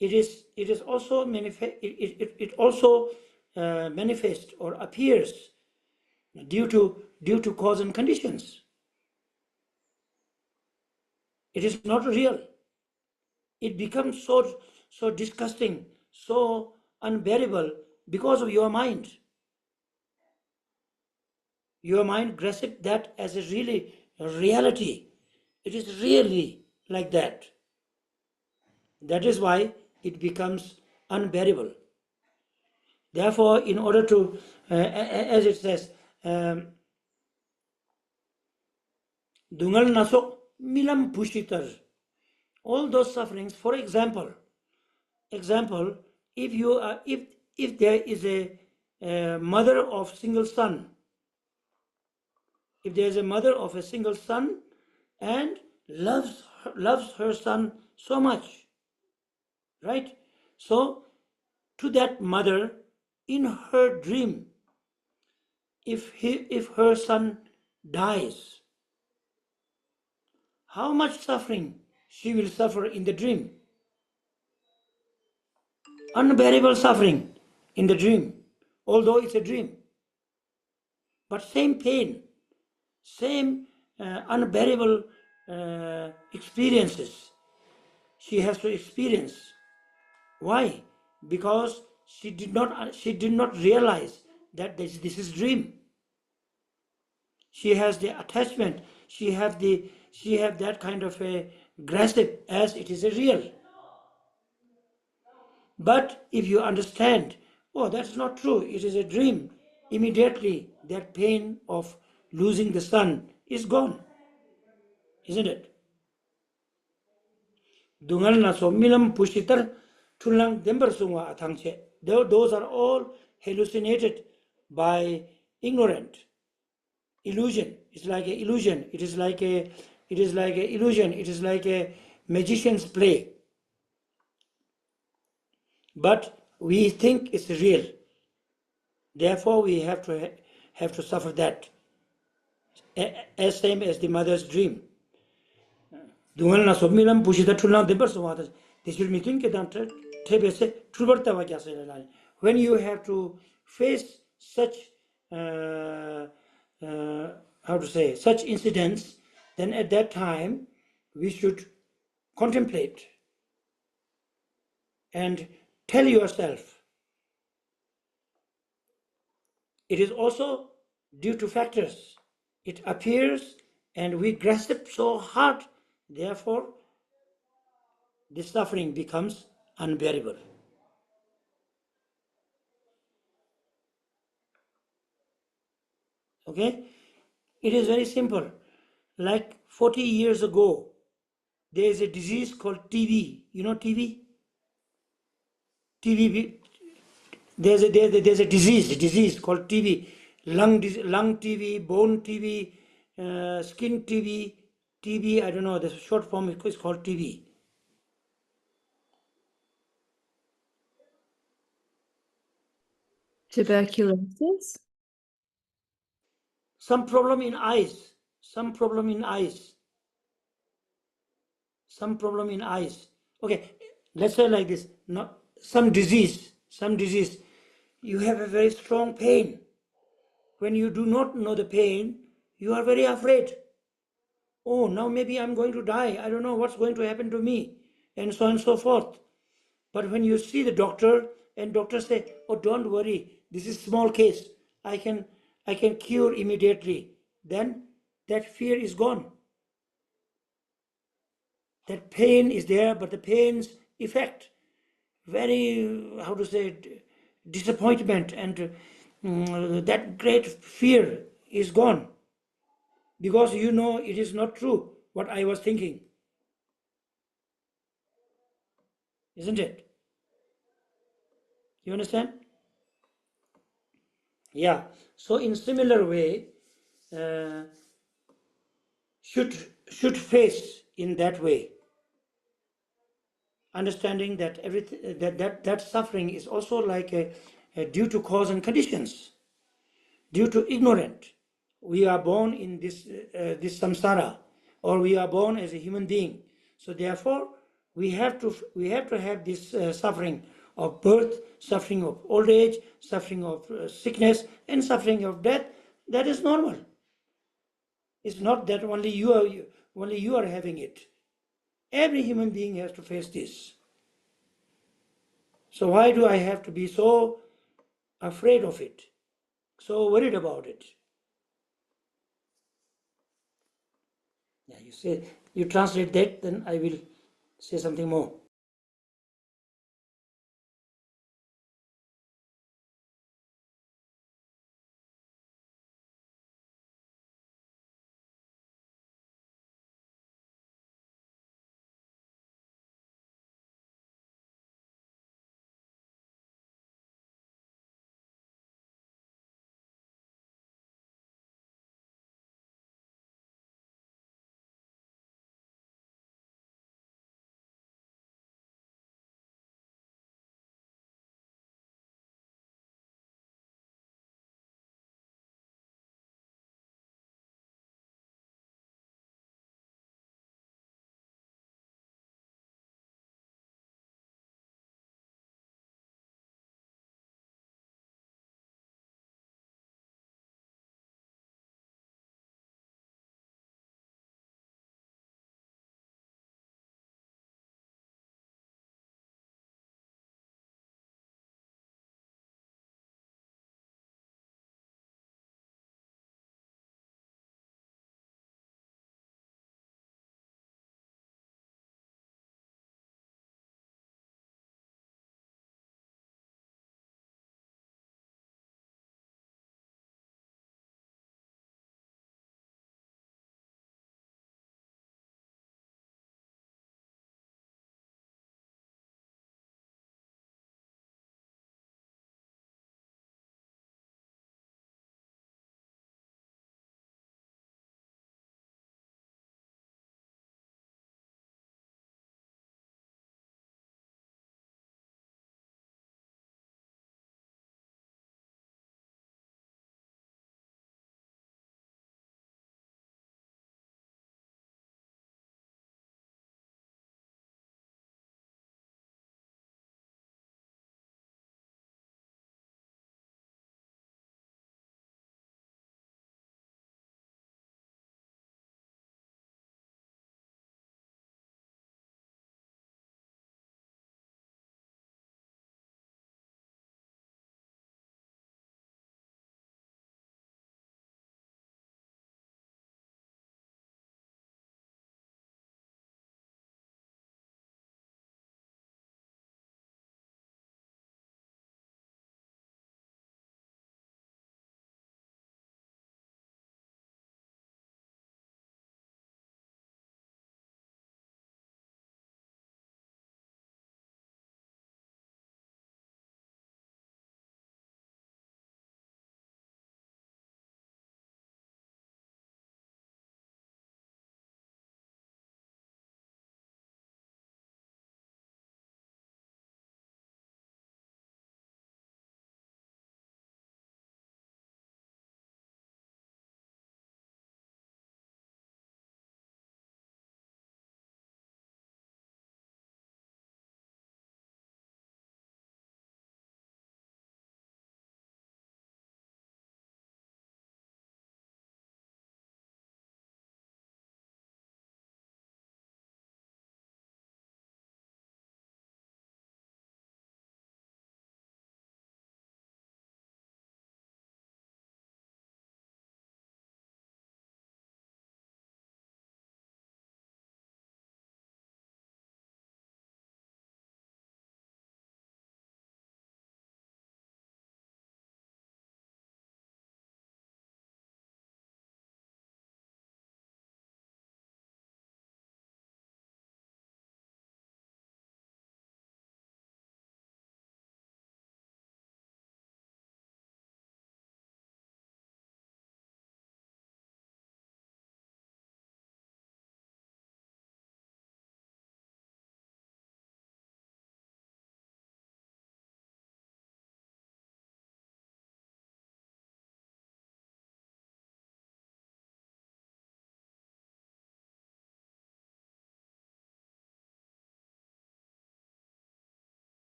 It is also it also manifests or appears due to cause and conditions. It is not real. It becomes so disgusting, so unbearable because of your mind. Your mind grasps that as a reality. It is really like that. That is why it becomes unbearable. Therefore, in order to, as it says, dungal naso milam pushitar. All those sufferings. For example, if you are, if there is a mother of single son, if there is a mother of a single son and loves her son so much, right? So to that mother, in her dream, if her son dies, how much suffering she will suffer in the dream? Unbearable suffering in the dream, although it's a dream. But same pain, same unbearable experiences she has to experience. Why? Because she did not realize that this is dream. She has the attachment. She have that kind of a grasp as it is a real. But if you understand, oh, that's not true, it is a dream, immediately that pain of losing the son is gone, isn't it? Dungal na so milam pushitar tulang dembar sungwa atangche. Those are all hallucinated by ignorant. Illusion. It's like an illusion. It is like a illusion. It is like a magician's play. But we think it's real. Therefore, we have to suffer that, as same as the mother's dream. Dungal na so milam pushitar tulang dembar sungwa atangche. This will mean that when you have to face such such incidents, then at that time we should contemplate and tell yourself it is also due to factors. It appears and we grasp so hard, therefore the suffering becomes unbearable. Okay? It is very simple. Like 40 years ago, there is a disease called TB. You know TB? TB. There's a disease called TB. Lung TB, bone TB, skin TB, TB. I don't know. The short form is called TB. Tuberculosis? Some problem in eyes. Some problem in eyes. Some problem in eyes. Okay, let's say like this. Not some disease. You have a very strong pain. When you do not know the pain, you are very afraid. Oh, now maybe I'm going to die. I don't know what's going to happen to me, and so on and so forth. But when you see the doctor, and doctor say, oh, don't worry, this is small case. I can cure immediately. Then that fear is gone. That pain is there, but the pain's effect very, how to say it, disappointment, and that great fear is gone, because you know it is not true what I was thinking, isn't it? You understand? Yeah. So in similar way, uh, should face in that way, understanding that everything that suffering is also like a due to cause and conditions, due to ignorant. We are born in this samsara, or we are born as a human being. So therefore, we have to have this suffering of birth, suffering of old age, suffering of sickness, and suffering of death. That is normal. It's not that only you are having it. Every human being has to face this. So why do I have to be so afraid of it, so worried about it? Yeah, you translate that, then I will say something more.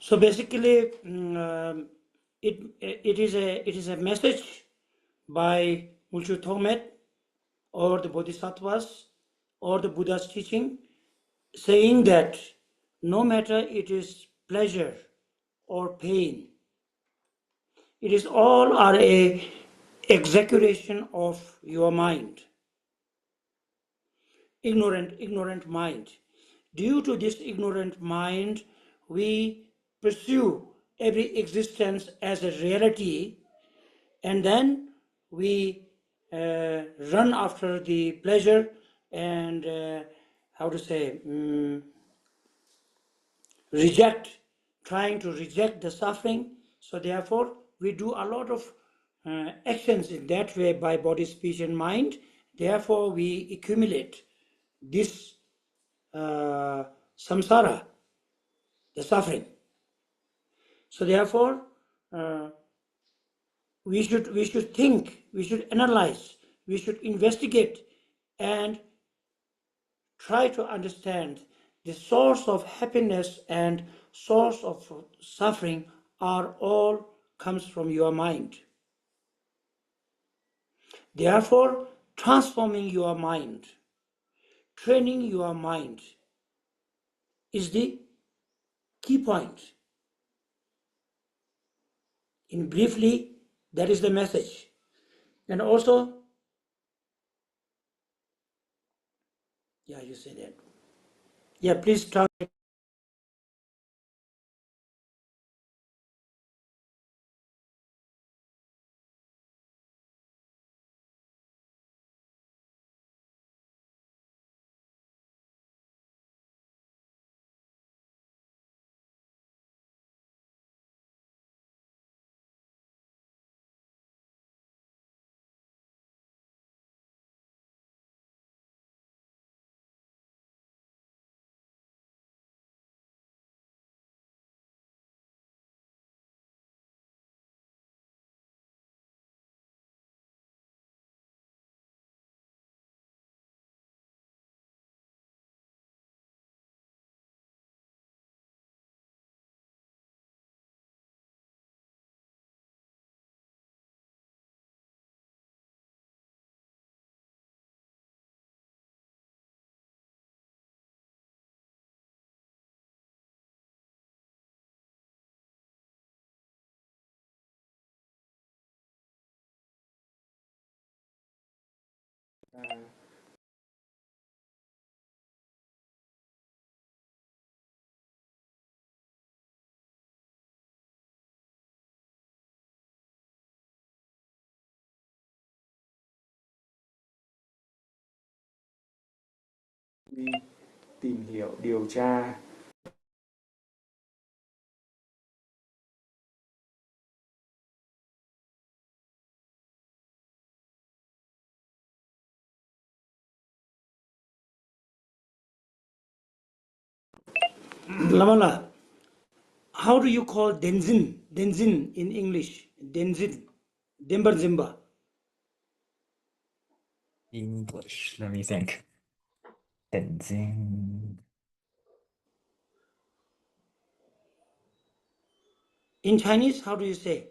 So basically, it is a message by Mulchu Thomet or the Bodhisattvas or the Buddha's teaching, saying that no matter it is pleasure or pain, it is all are a exaggeration of your mind, ignorant mind. Due to this ignorant mind, we pursue every existence as a reality, and then we run after the pleasure and how to say trying to reject the suffering. So therefore, we do a lot of actions in that way by body, speech, and mind. Therefore, we accumulate this samsara, the suffering. So therefore, we should think, we should analyze, we should investigate, and try to understand the source of happiness and source of suffering are all comes from your mind. Therefore, transforming your mind, training your mind is the key point. In briefly, that is the message. And also, yeah, you say that. Yeah, please translate. đi tìm hiểu, điều tra. Lamala, how do you call Denzin? Denzin in English. Denzin. Dembar Zimba. English. Let me think. Tenzing. In Chinese, how do you say?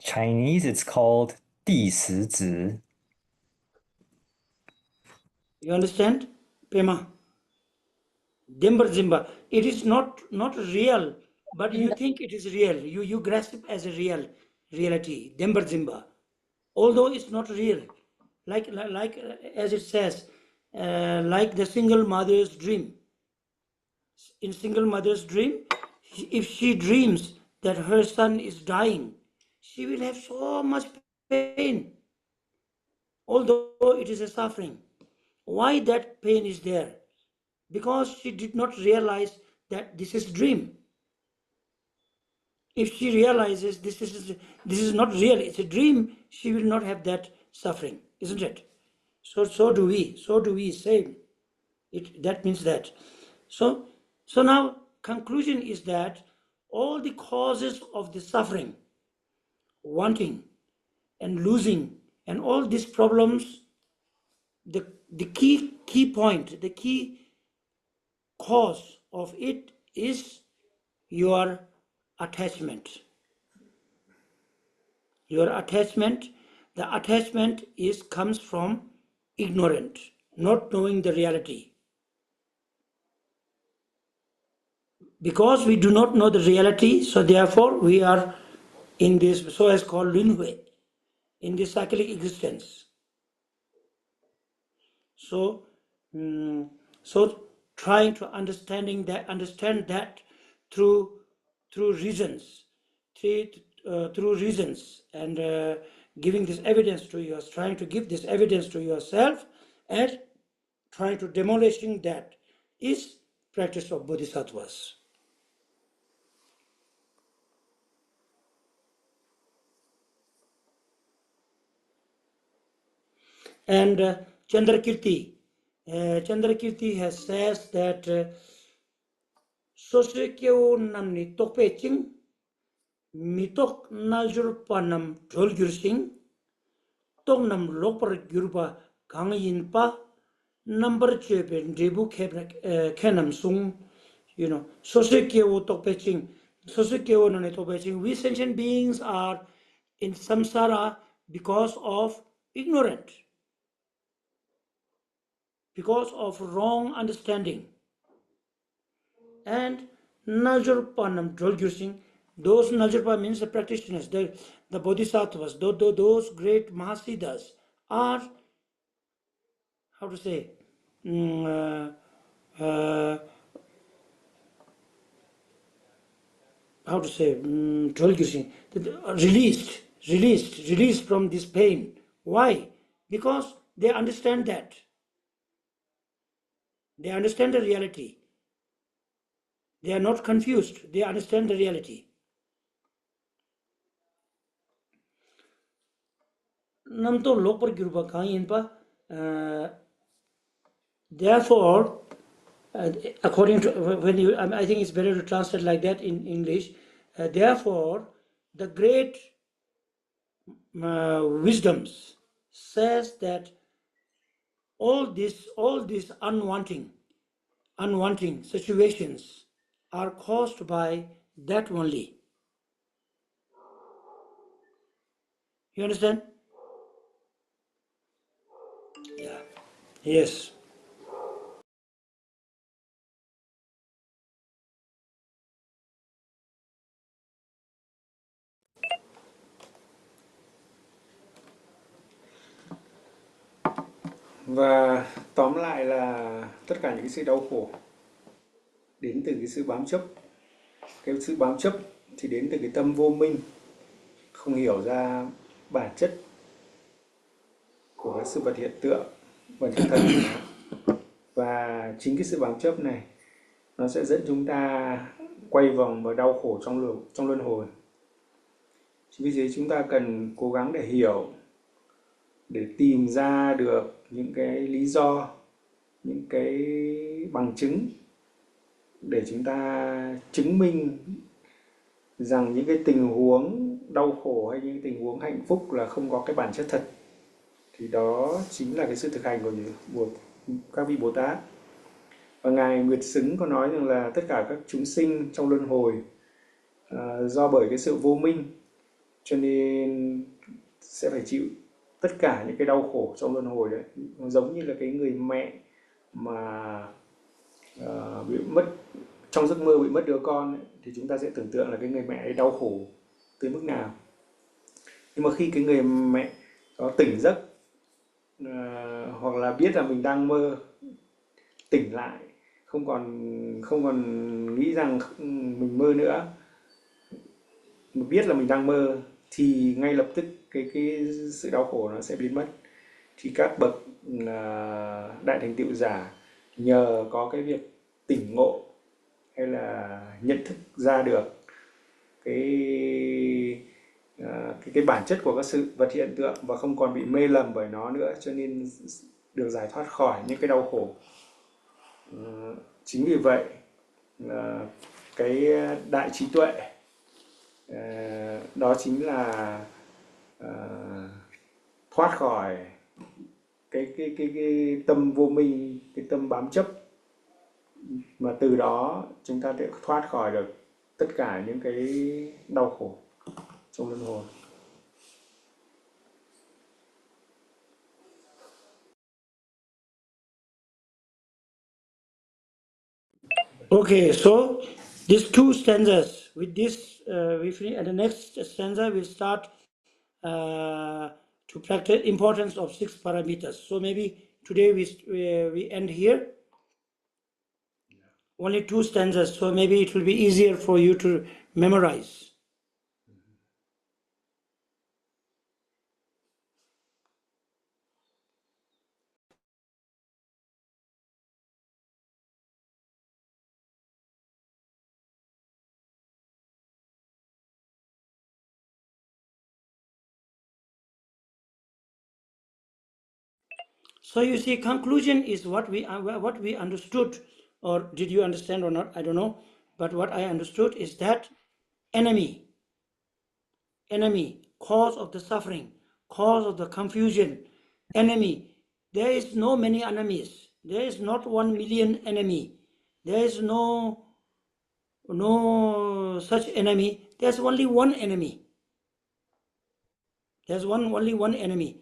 Chinese, it's called 第十子. You understand? Pema. Dembar Zimba. It is not real, but you think it is real. You grasp it as a reality. Dembar Zimba. Although it's not real. Like as it says, like the single mother's dream. In single mother's dream, if she dreams that her son is dying, she will have so much pain, although it is a suffering. Why that pain is there? Because she did not realize that this is dream. If she realizes this is not real, it's a dream, she will not have that suffering, isn't it? So do we say it. That means that. So now conclusion is that all the causes of the suffering, wanting and losing, and all these problems, the key point, the key cause of it is your attachment. Your attachment, the attachment comes from ignorant, not knowing the reality. Because we do not know the reality, so therefore we are in this, so as called Lunhui, in this cyclic existence. So, trying to understand that through reasons, through reasons, and giving this evidence to yourself, trying to give this evidence to yourself, and trying to demolishing that is practice of bodhisattvas. And Chandrakirti has says that Sosekyo namni tokpe ching mitok naljur panam dhol gyursing tok nam lokpar gyurpa gang yin pa number chepe debu kenam sung, you know, Sosekyo tokpe ching, Sosekyo namni tokpe ching. We sentient beings are in samsara because of ignorant, because of wrong understanding. And Naljurpanam Drolgyursing, those Naljurpa means the practitioners, the Bodhisattvas, those great Mahasiddhas are, how to say, Drolgyursing, released from this pain. Why? Because they understand that. They understand the reality. They are not confused. They understand the reality. Namto lokpar gyurba kayinpa. Therefore, according to when you, I think it's better to translate like that in English. Therefore, the great wisdoms says that all these unwanting situations are caused by that only. You understand? Yeah. Yes. Và tóm lại là tất cả những cái sự đau khổ đến từ cái sự bám chấp. Cái sự bám chấp thì đến từ cái tâm vô minh, không hiểu ra bản chất của cái sự vật hiện tượng, bản chất thật của nó. Và chính cái sự bám chấp này nó sẽ dẫn chúng ta quay vòng và đau khổ trong luân hồi. Vì thế chúng ta cần cố gắng để hiểu, để tìm ra được những cái lý do, những cái bằng chứng để chúng ta chứng minh rằng những cái tình huống đau khổ hay những tình huống hạnh phúc là không có cái bản chất thật. Thì đó chính là cái sự thực hành của các vị Bồ Tát. Và Ngài Nguyệt Xứng có nói rằng là tất cả các chúng sinh trong luân hồi do bởi cái sự vô minh cho nên sẽ phải chịu tất cả những cái đau khổ trong luân hồi đấy. Giống như là cái người mẹ mà bị mất, trong giấc mơ bị mất đứa con ấy, thì chúng ta sẽ tưởng tượng là cái người mẹ ấy đau khổ tới mức nào. Nhưng mà khi cái người mẹ có tỉnh giấc hoặc là biết là mình đang mơ, tỉnh lại, không còn nghĩ rằng mình mơ nữa, mà biết là mình đang mơ, thì ngay lập tức cái sự đau khổ nó sẽ biến mất. Thì các bậc đại thành tựu giả nhờ có cái việc tỉnh ngộ hay là nhận thức ra được cái bản chất của các sự vật hiện tượng và không còn bị mê lầm bởi nó nữa, cho nên được giải thoát khỏi những cái đau khổ. Chính vì vậy cái đại trí tuệ đó chính là thoát khỏi cái tâm vô minh, cái tâm bám chấp, mà từ đó chúng ta sẽ thoát khỏi được tất cả những cái đau khổ trong luân hồi. Okay, so these two stanzas, with this, we finish, and the next stanza we'll start to practice importance of 6 parameters. So maybe today we end here. Only 2 stanzas, so maybe it will be easier for you to memorize. So you see, conclusion is what we understood, or did you understand or not? I don't know. But what I understood is that enemy, cause of the suffering, cause of the confusion, enemy. There is no many enemies. There is not 1 million enemy. There is no such enemy. There's only one enemy. There's only one enemy.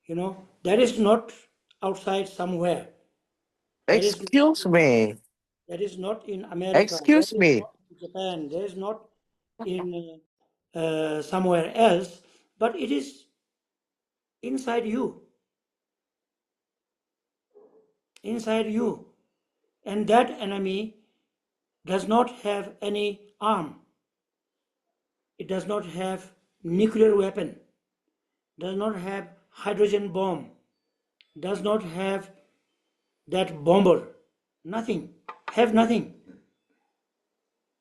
You know, that is not outside somewhere. Excuse me. That is not in America. Excuse That is me. not in Japan. That is not in somewhere else. But it is inside you. Inside you. And that enemy does not have any arm. It does not have nuclear weapon. Does not have hydrogen bomb. Does not have that bomber. Nothing. Have nothing.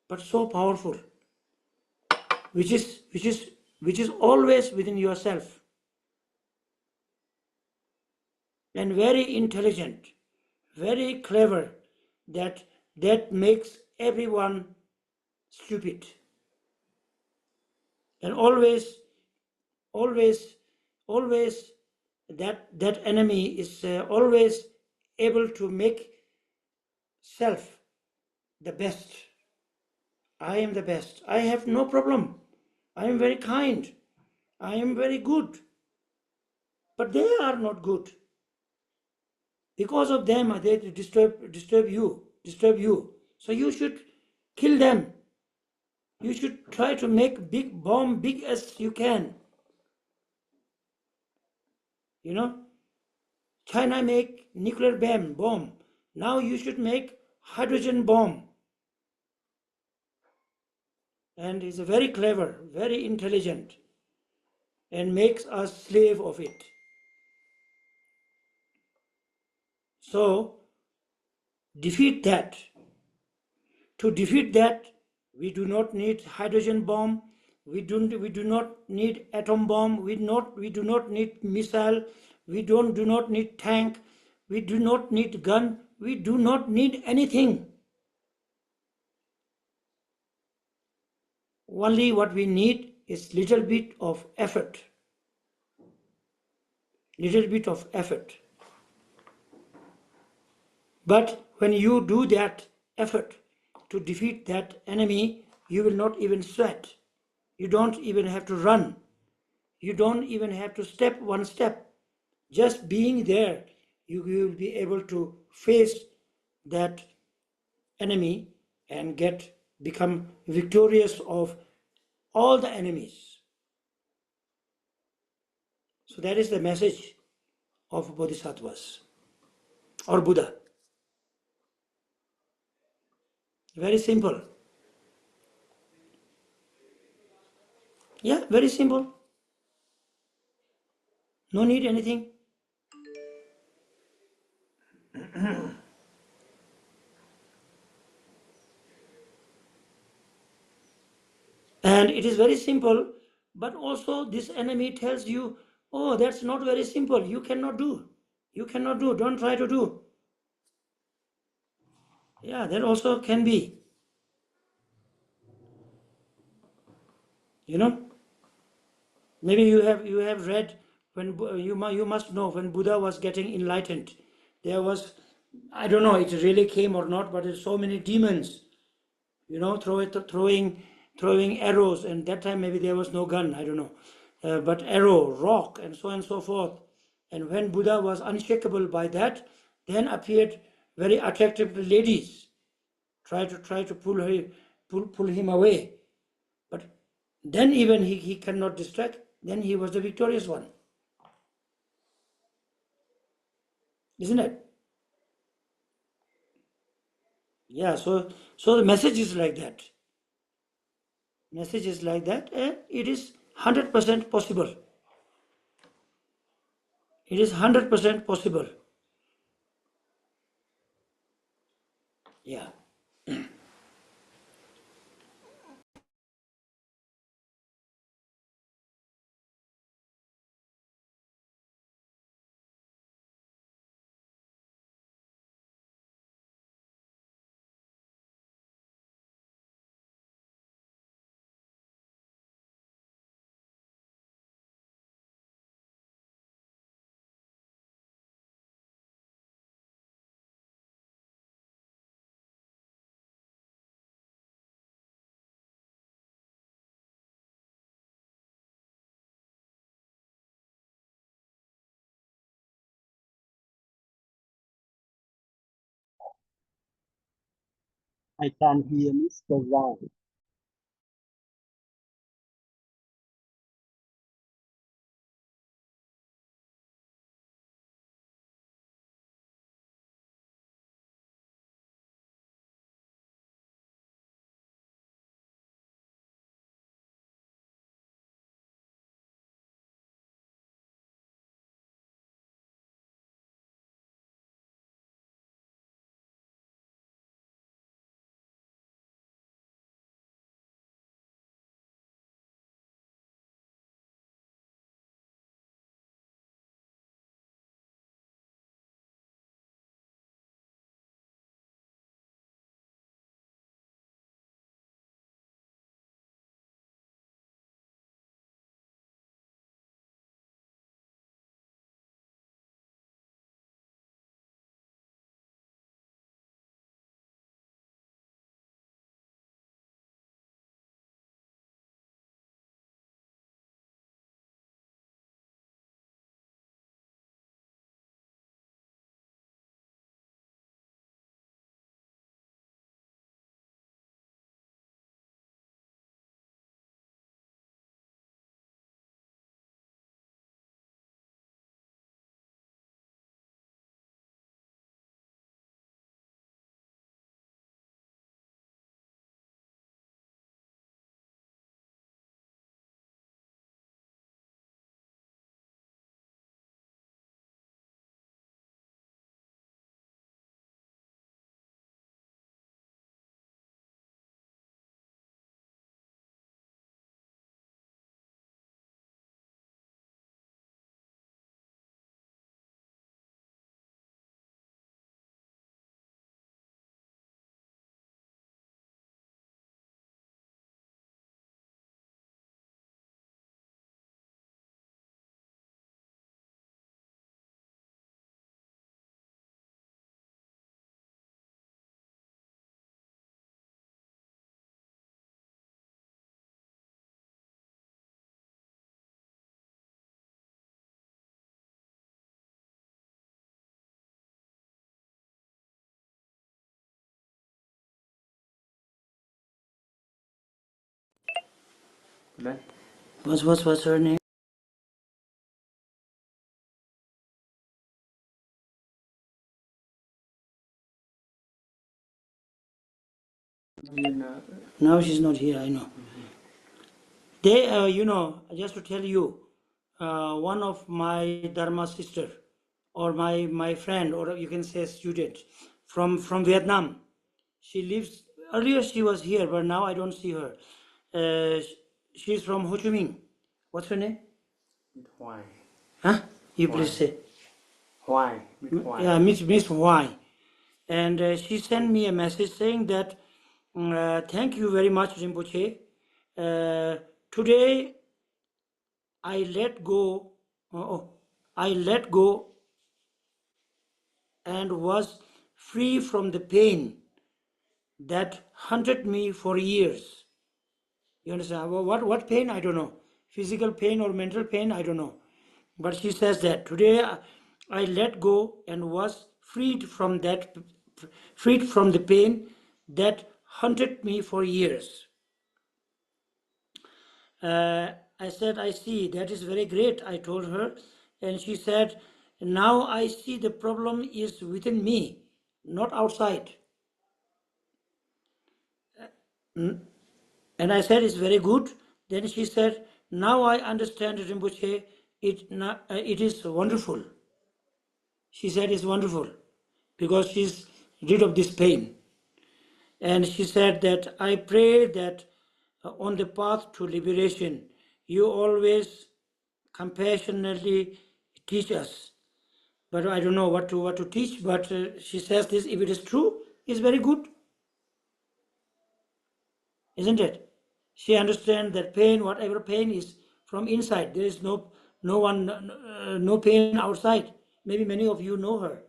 But so powerful. Which is always within yourself. And very intelligent, very clever, that makes everyone stupid. And always that enemy is always able to make self the best. I am the best. I have no problem. I am very kind. I am very good. But they are not good. Because of them, they disturb you. So you should kill them. You should try to make big bomb, big as you can. You know, China make nuclear bomb. Now you should make hydrogen bomb. And is very clever, very intelligent, and makes us slave of it. So defeat that. To defeat that, we do not need hydrogen bomb. We do not need atom bomb. We do not need missile. We do not need tank. We do not need gun. We do not need anything. Only what we need is little bit of effort. Little bit of effort. But when you do that effort to defeat that enemy, you will not even sweat. You don't even have to run. You don't even have to step one step. Just being there, you will be able to face that enemy and become victorious of all the enemies. So that is the message of Bodhisattvas or Buddha. Very simple. Yeah, very simple. No need anything. And it is very simple, but also this enemy tells you, oh, that's not very simple. You cannot do. You cannot do. Don't try to do. Yeah, that also can be. You know, maybe you have read when you must know when Buddha was getting enlightened, there was, I don't know it really came or not, but there's so many demons you know, throwing arrows, and that time maybe there was no gun, I don't know, but arrow, rock, and so on and so forth. And when Buddha was unshakable by that, then appeared very attractive ladies, try to pull him away. But then even he cannot distract, then he was the victorious one. Isn't it? Yeah, so the message is like that. Message is like that, and it is 100% possible. It is 100% possible. Yeah. I can hear Mr. Wang. Đấy. What's her name? Now she's not here, I know. They, you know, just to tell you, one of my Dharma sister, or my friend, or you can say student, from Vietnam. She lives. Earlier she was here, but now I don't see her. She's from Ho Chi Minh. What's her name? Hoài. Huh? You Hoài. please say. Hoài. Hoài. Yeah, Miss Y. And she sent me a message saying that, thank you very much, Rinpoche. Today I let go. I let go and was free from the pain that haunted me for years. You understand? What pain? I don't know. Physical pain or mental pain? I don't know. But she says that today I let go and was freed from the pain that haunted me for years. I said, I see, that is very great, I told her. And she said, now I see the problem is within me, not outside. And I said, it's very good. Then she said, now I understand, Rinpoche, it is wonderful. She said, it's wonderful because she's rid of this pain. And she said that I pray that on the path to liberation, you always compassionately teach us. But I don't know what to teach, but she says this, if it is true, is very good, isn't it? She understands that pain, whatever pain is from inside. There is no pain outside. Maybe many of you know her.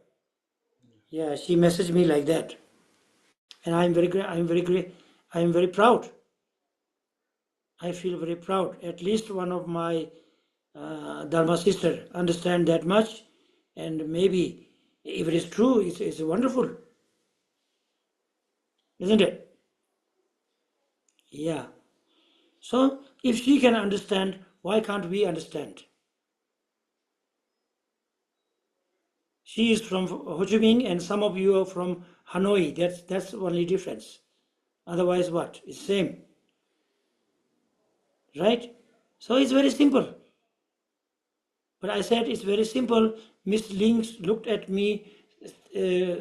Yeah, she messaged me like that, and I'm very proud. I feel very proud. At least one of my Dharma sister understand that much, and maybe if it is true, it's wonderful, isn't it? Yeah. So if she can understand, why can't we understand? She is from Ho Chi Minh, and some of you are from Hanoi. That's the only difference. Otherwise, what? It's same, right? So it's very simple. But I said it's very simple. Miss Links looked at me,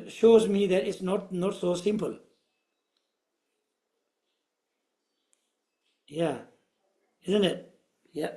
shows me that it's not so simple. Yeah, isn't it? Yeah.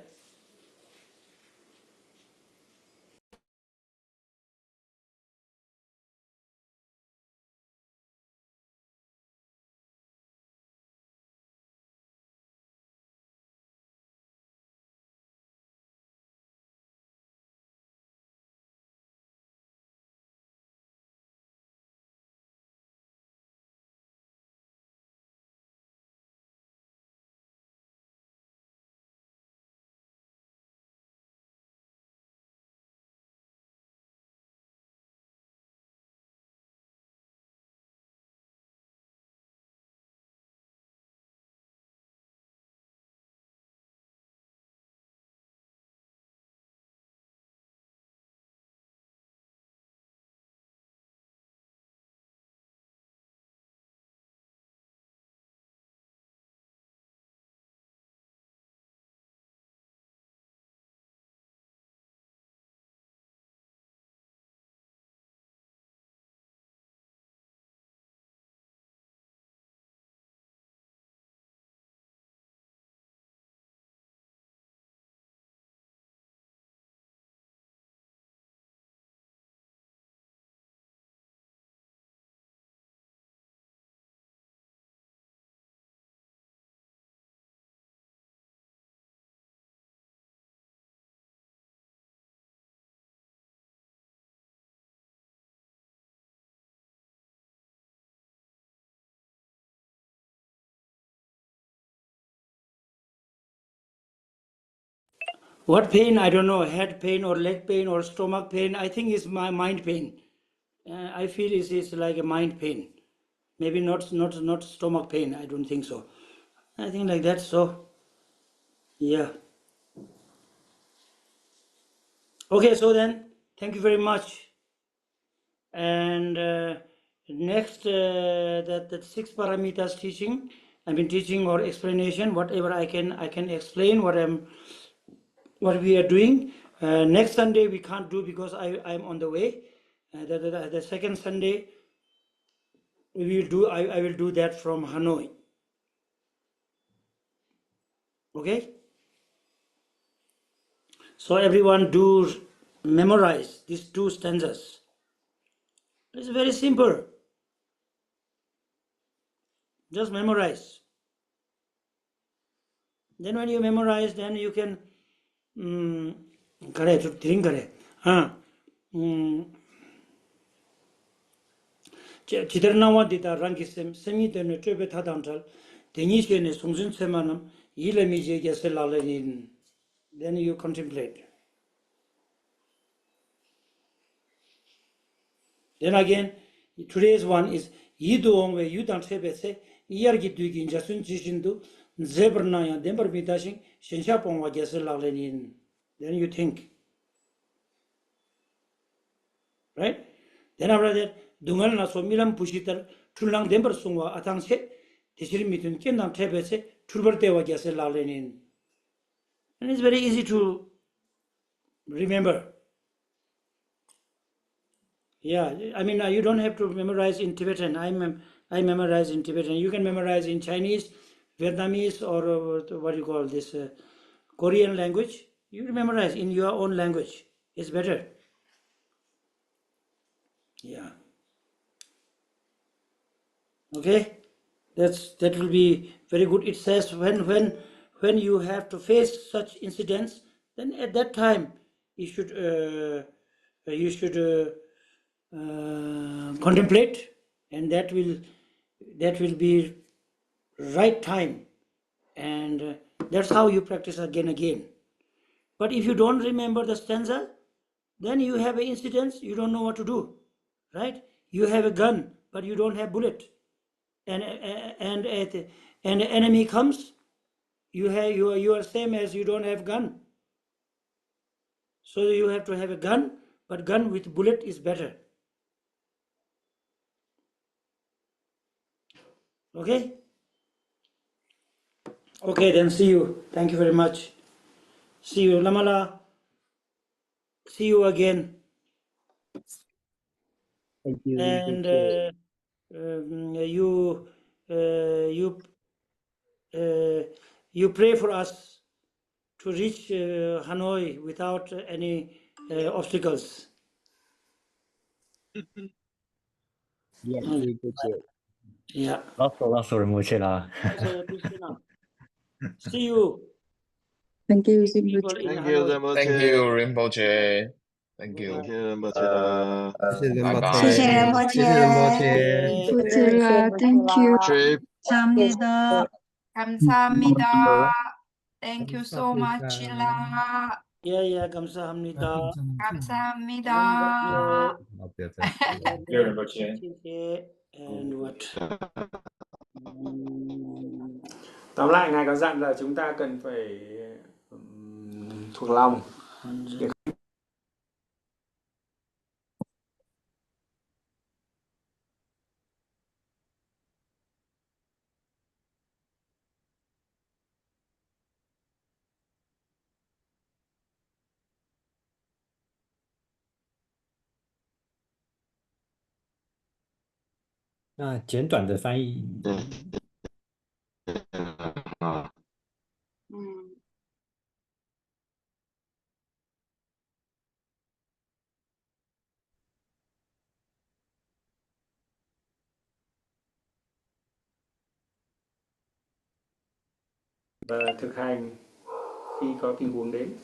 What pain? I don't know. Head pain or leg pain or stomach pain. I think it's my mind pain. I feel it's like a mind pain. Maybe not stomach pain. I don't think so. I think like that. So yeah. Okay. So then, thank you very much. And next, that six paramitas teaching. I've been teaching or explanation. Whatever I can explain what we are doing. Next Sunday we can't do because I'm on the way. The second Sunday we will do. I will do that from Hanoi. Okay. So everyone do memorize these two stanzas. It's very simple. Just memorize. Then when you memorize, then you can drink. Chidarnawa dita rangisem semi tene trebe tadantral tenishene sungzun semanam ilemije geselalenin. Then you contemplate. Then again, today's one is yiduongwe yudan sebese iyargi duigin jasun jishindu zebrnaya dember bidashing shensha pongwa geselalenin. Then you think. Right? Then after that, dungal na so milam pushitar tulang dember sungwa atangse tishiri mitun kendam tebese turbertewa geselalenin. And it's very easy to remember. Yeah, I mean, you don't have to memorize in Tibetan. I memorize in Tibetan. You can memorize in Chinese, Vietnamese, or what do you call this, Korean language. You memorize in your own language. It's better. Yeah. Okay, that will be very good. It says when you have to face such incidents, then at that time you should contemplate, and that will be right time, and that's how you practice again. But if you don't remember the stanza, then you have an incident, you don't know what to do, right? You have a gun, but you don't have bullet, and an enemy comes, you are same as you don't have gun. So you have to have a gun, but gun with bullet is better. Okay? Okay, then see you. Thank you very much. See you, Lamala. See you again. Thank you. And you pray for us to reach Hanoi without any obstacles. Yes, Rinpoche. Yeah. Lots of Rinpoche lah. So, see you. Thank you, People Rinpoche. in Thank you, Hanoi. Rinpoche. Thank you, Rinpoche. Thank you. Thank you, Rinpoche. Bye-bye. 谢谢仁波切， Thank you. Trip. 감사합니다. 감사합니다. Thank you so much, Chila. Yeah, 감사합니다. 감사합니다. Thank you, Rinpoche. And what? Tóm lại ngài có dặn là chúng ta cần phải thuộc lòng那简短的翻译。 và thực hành khi có tình huống đến.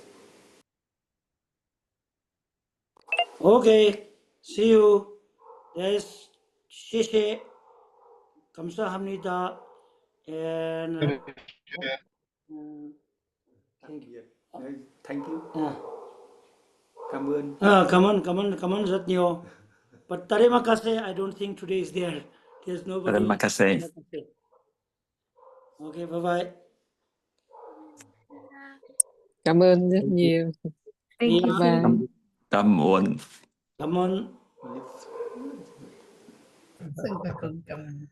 Okay, see you. Yes, sheshe, 감사합니다, and Thank you. Cảm ơn. Cảm ơn rất nhiều. But Tarimakase, I don't think today is there. There's nobody. Tarimakase. Okay, bye bye. Cảm ơn rất nhiều. Thank you. Bye bye. Cảm ơn. Cảm ơn. Xin cảm ơn.